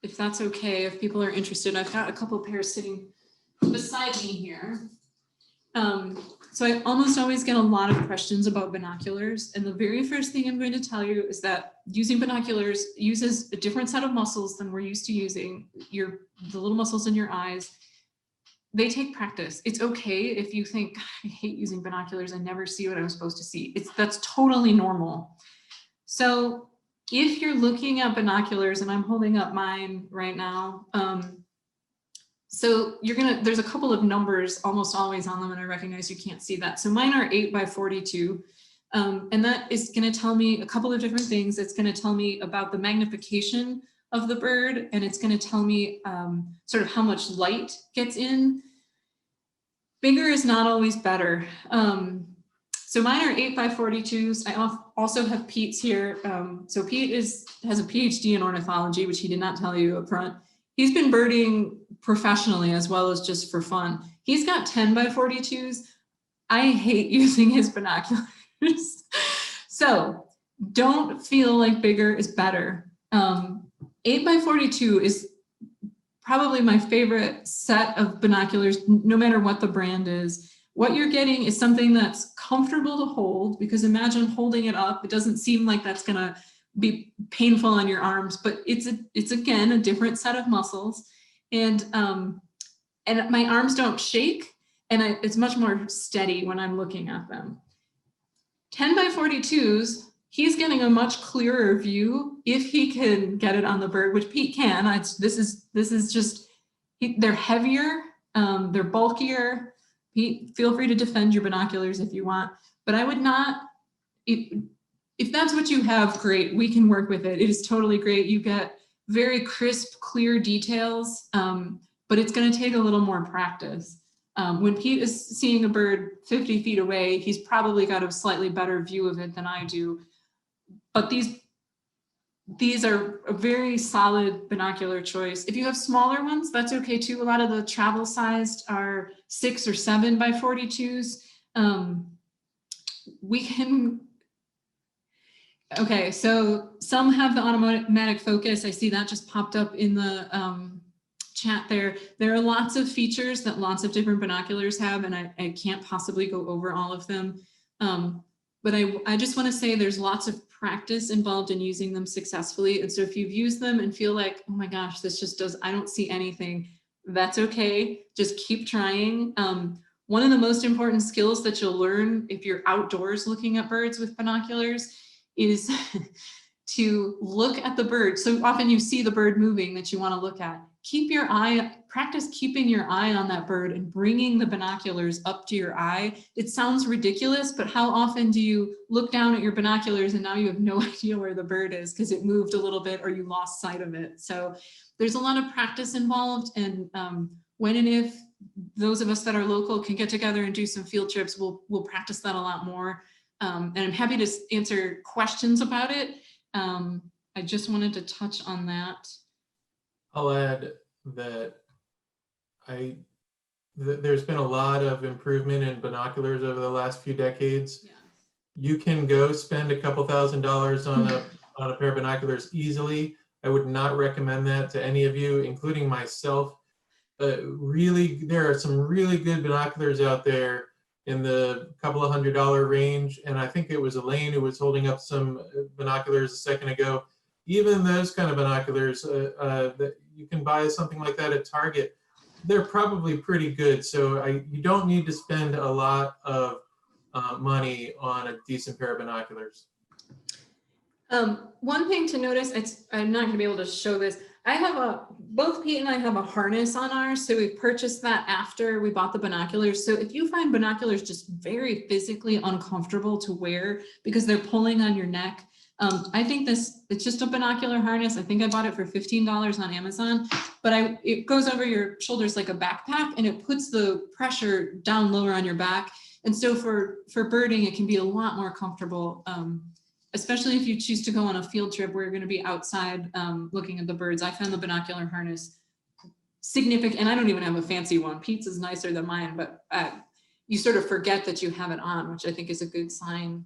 If that's okay, if people are interested. I've got a couple of pairs sitting beside me here. So I almost always get a lot of questions about binoculars. And the very first thing I'm going to tell you is that using binoculars uses a different set of muscles than we're used to using. The little muscles in your eyes, they take practice. It's okay if you think, I hate using binoculars, I never see what I'm supposed to see. That's totally normal. So if you're looking at binoculars, and I'm holding up mine right now, so there's a couple of numbers almost always on them, and I recognize you can't see that. So mine are 8 by 42. And that is going to tell me a couple of different things. It's going to tell me about the magnification of the bird, and it's going to tell me sort of how much light gets in. Bigger is not always better. So mine are 8 by 42s. I also have Pete's here. So Pete has a PhD in ornithology, which he did not tell you up front. He's been birding professionally as well as just for fun. He's got 10 by 42s. I hate using his binoculars. So don't feel like bigger is better. 8 by 42 is probably my favorite set of binoculars, no matter what the brand is. What you're getting is something that's comfortable to hold, because imagine holding it up. It doesn't seem like that's gonna be painful on your arms, but it's again a different set of muscles, and my arms don't shake, and it's much more steady when I'm looking at them. 10 by 42s, he's getting a much clearer view if he can get it on the bird, which Pete can. This is just they're heavier, they're bulkier. Pete, feel free to defend your binoculars if you want, but I would not. If that's what you have, great, we can work with it. It is totally great. You get very crisp, clear details, but it's going to take a little more practice. When Pete is seeing a bird 50 feet away, he's probably got a slightly better view of it than I do. But these are a very solid binocular choice. If you have smaller ones, that's okay too. A lot of the travel sized are 6 or 7 by 42s. We can. Okay, so some have the automatic focus. I see that just popped up in the chat there. There are lots of features that lots of different binoculars have, and I can't possibly go over all of them. But I just want to say there's lots of practice involved in using them successfully. And so if you've used them and feel like, oh my gosh, this just I don't see anything, that's okay. Just keep trying. One of the most important skills that you'll learn if you're outdoors looking at birds with binoculars is to look at the bird. So often you see the bird moving that you want to look at. Keep your eye practice keeping your eye on that bird and bringing the binoculars up to your eye. It sounds ridiculous, but how often do you look down at your binoculars and now you have no idea where the bird is because it moved a little bit or you lost sight of it? So there's a lot of practice involved, and when and if those of us that are local can get together and do some field trips, we'll practice that a lot more. And I'm happy to answer questions about it. I just wanted to touch on that. I'll add that there's been a lot of improvement in binoculars over the last few decades. Yeah. You can go spend a couple $1,000s on a pair of binoculars easily. I would not recommend that to any of you, including myself. Really, there are some really good binoculars out there in the couple of $100 range. And I think it was Elaine who was holding up some binoculars a second ago. Even those kind of binoculars that you can buy something like that at Target, they're probably pretty good. So you don't need to spend a lot of money on a decent pair of binoculars. One thing to notice, I'm not gonna be able to show this. I have both Pete and I have a harness on ours. So we purchased that after we bought the binoculars. So if you find binoculars just very physically uncomfortable to wear because they're pulling on your neck, I think it's just a binocular harness. I think I bought it for $15 on Amazon, but it goes over your shoulders like a backpack and it puts the pressure down lower on your back. And so for birding, it can be a lot more comfortable, especially if you choose to go on a field trip where you're going to be outside looking at the birds. I found the binocular harness significant, and I don't even have a fancy one. Pete's is nicer than mine, but you sort of forget that you have it on, which I think is a good sign.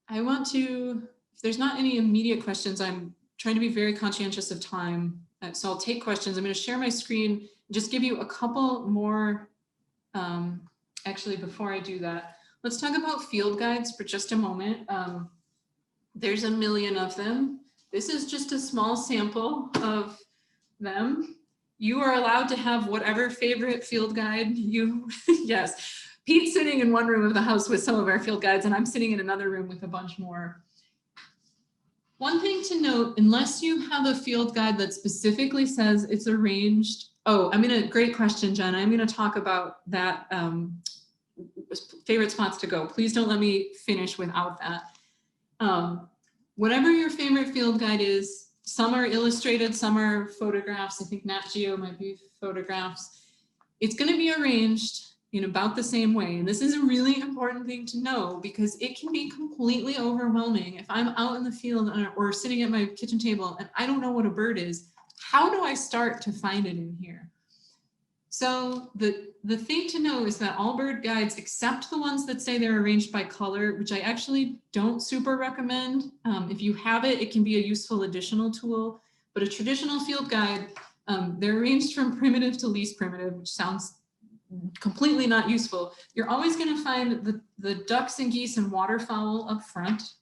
I want to, if there's not any immediate questions, I'm trying to be very conscientious of time. So I'll take questions. I'm going to share my screen, just give you a couple more. Actually, before I do that, let's talk about field guides for just a moment. There's a million of them. This is just a small sample of them. You are allowed to have whatever favorite field guide you, yes. Pete's sitting in one room of the house with some of our field guides, and I'm sitting in another room with a bunch more. One thing to note, unless you have a field guide that specifically says it's arranged. Oh, great question, Jen. I'm gonna talk about that, favorite spots to go. Please don't let me finish without that. Whatever your favorite field guide is, some are illustrated, some are photographs. I think Nat Geo might be photographs. It's gonna be arranged in about the same way. And this is a really important thing to know because it can be completely overwhelming. If I'm out in the field or sitting at my kitchen table and I don't know what a bird is, how do I start to find it in here? So the thing to know is that all bird guides, except the ones that say they're arranged by color, which I actually don't super recommend. If you have it, it can be a useful additional tool, but a traditional field guide, they're arranged from primitive to least primitive, which sounds completely not useful. You're always going to find the ducks and geese and waterfowl up front.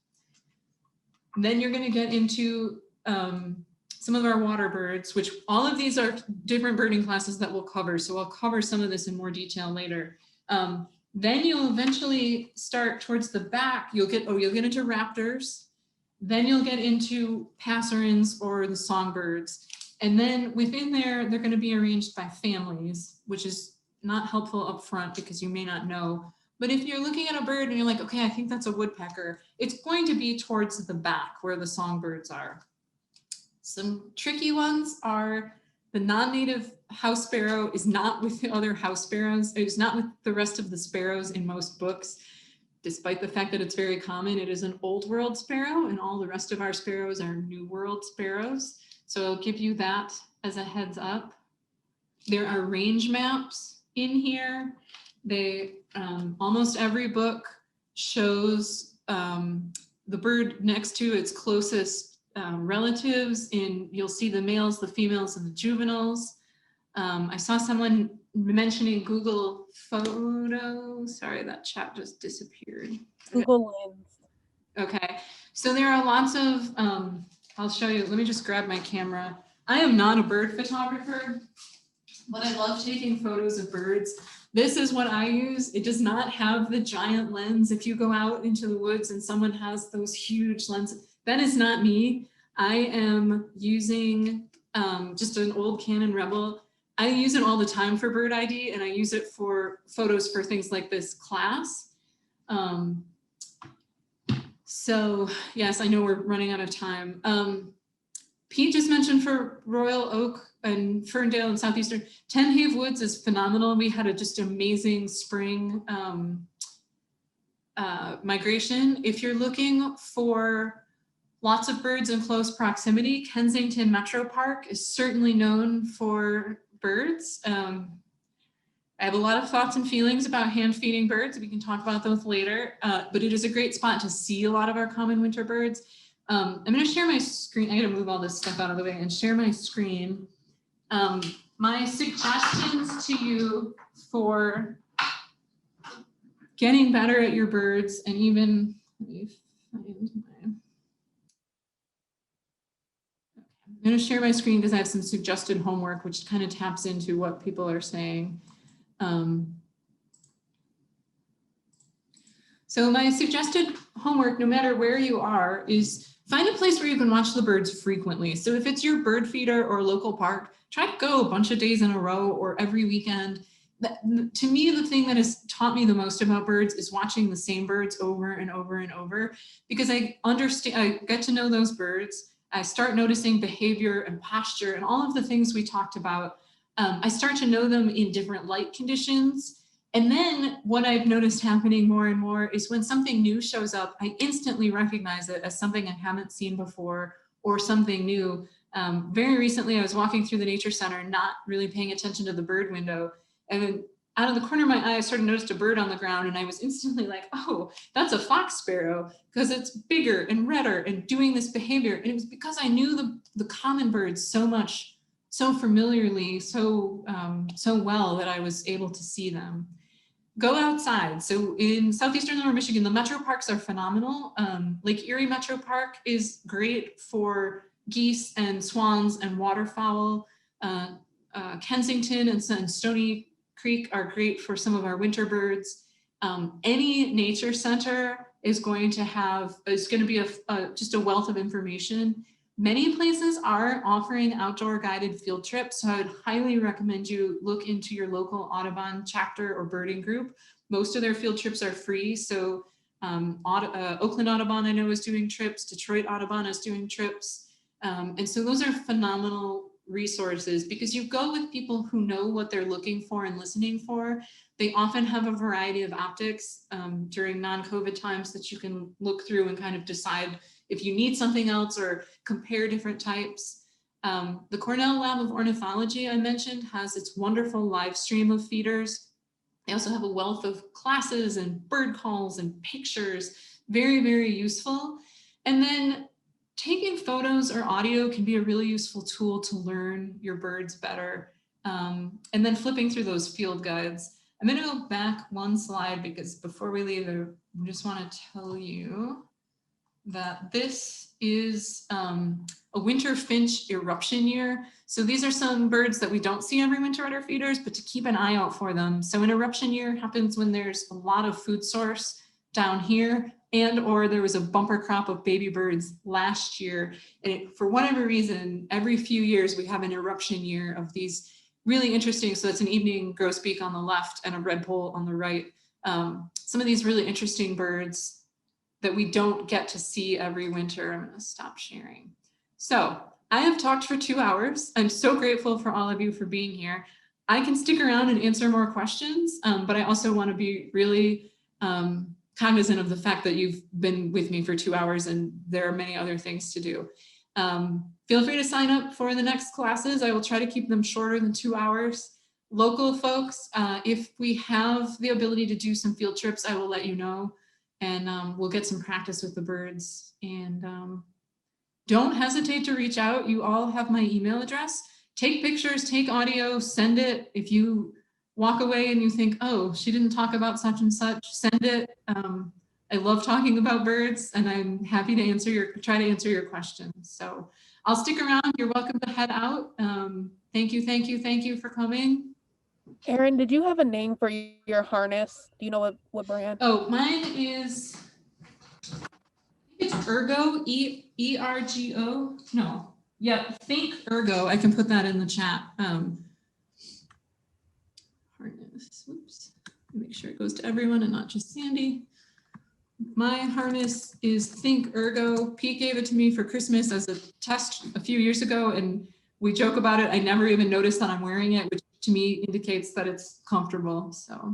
Then you're going to get into some of our water birds, which all of these are different birding classes that we'll cover. So I'll cover some of this in more detail later. Then you'll eventually start towards the back. You'll get into raptors. Then you'll get into passerines or the songbirds. And then within there, they're going to be arranged by families, which is not helpful up front because you may not know. But if you're looking at a bird and you're like, okay, I think that's a woodpecker, it's going to be towards the back where the songbirds are. Some tricky ones are the non-native house sparrow is not with the other house sparrows. It's not with the rest of the sparrows in most books, despite the fact that it's very common. It is an old world sparrow and all the rest of our sparrows are new world sparrows. So I'll give you that as a heads up. There are range maps in here. They almost every book shows the bird next to its closest relatives, and you'll see the males, the females, and the juveniles. I saw someone mentioning Google Photos. Sorry, that chat just disappeared. Google Lens. Okay, so there are lots of, I'll show you, let me just grab my camera. I am not a bird photographer, but I love taking photos of birds. This is what I use. It does not have the giant lens. If you go out into the woods and someone has those huge lenses, that is not me. I am using just an old Canon Rebel. I use it all the time for bird ID, and I use it for photos for things like this class. So yes, I know we're running out of time. Pete just mentioned for Royal Oak and Ferndale and Southeastern, Ten Have Woods is phenomenal. We had a just amazing spring migration. If you're looking for lots of birds in close proximity, Kensington Metro Park is certainly known for birds. I have a lot of thoughts and feelings about hand feeding birds. We can talk about those later, but it is a great spot to see a lot of our common winter birds. I'm going to share my screen. I got to move all this stuff out of the way and share my screen. My suggestions to you for getting better at your birds, and even, let me find my, I'm going to share my screen because I have some suggested homework, which kind of taps into what people are saying. So my suggested homework, no matter where you are, is find a place where you can watch the birds frequently. So if it's your bird feeder or local park, try to go a bunch of days in a row or every weekend. To me, the thing that has taught me the most about birds is watching the same birds over and over and over, because I understand, I get to know those birds. I start noticing behavior and posture and all of the things we talked about. I start to know them in different light conditions. And then what I've noticed happening more and more is when something new shows up, I instantly recognize it as something I haven't seen before or something new. Very recently, I was walking through the nature center, not really paying attention to the bird window. And out of the corner of my eye, I sort of noticed a bird on the ground, and I was instantly like, oh, that's a fox sparrow, because it's bigger and redder and doing this behavior. And it was because I knew the common birds so much, so familiarly, so well that I was able to see them. Go outside. So in southeastern Lower Michigan, the metro parks are phenomenal. Lake Erie Metro Park is great for geese and swans and waterfowl. Kensington and Stony Creek are great for some of our winter birds. Any nature center is going to be just a wealth of information. Many places are offering outdoor guided field trips, so I would highly recommend you look into your local Audubon chapter or birding group. Most of their field trips are free, so Oakland Audubon I know is doing trips, Detroit Audubon is doing trips, and so those are phenomenal resources because you go with people who know what they're looking for and listening for. They often have a variety of optics during non-COVID times that you can look through and kind of decide if you need something else or compare different types. The Cornell Lab of Ornithology I mentioned has its wonderful live stream of feeders. They also have a wealth of classes and bird calls and pictures, very, very useful. And then taking photos or audio can be a really useful tool to learn your birds better. And then flipping through those field guides. I'm going to go back one slide because before we leave, I just want to tell you that this is a winter finch eruption year. So these are some birds that we don't see every winter at our feeders, but to keep an eye out for them. So an eruption year happens when there's a lot of food source down here, and or there was a bumper crop of baby birds last year. And for whatever reason, every few years we have an eruption year of these really interesting, so it's an evening grosbeak on the left and a redpoll on the right. Some of these really interesting birds that we don't get to see every winter. I'm going to stop sharing. So I have talked for 2 hours. I'm so grateful for all of you for being here. I can stick around and answer more questions, but I also want to be really cognizant of the fact that you've been with me for 2 hours and there are many other things to do. Feel free to sign up for the next classes. I will try to keep them shorter than 2 hours. Local folks, if we have the ability to do some field trips, I will let you know. And we'll get some practice with the birds. And don't hesitate to reach out. You all have my email address. Take pictures, take audio, send it. If you walk away and you think, oh, she didn't talk about such and such, send it. I love talking about birds and I'm happy to try to answer your questions. So I'll stick around. You're welcome to head out. Thank you for coming. Erin, did you have a name for your harness? Do you know what brand? Oh, mine is, it's Ergo, E-R-G-O. No, Yeah, think ergo. I can put that in the chat. Harness. Oops. Make sure it goes to everyone and not just Sandy. My harness is Think Ergo. Pete gave it to me for Christmas as a test a few years ago, and we joke about it. I never even noticed that I'm wearing it, which to me indicates that it's comfortable. So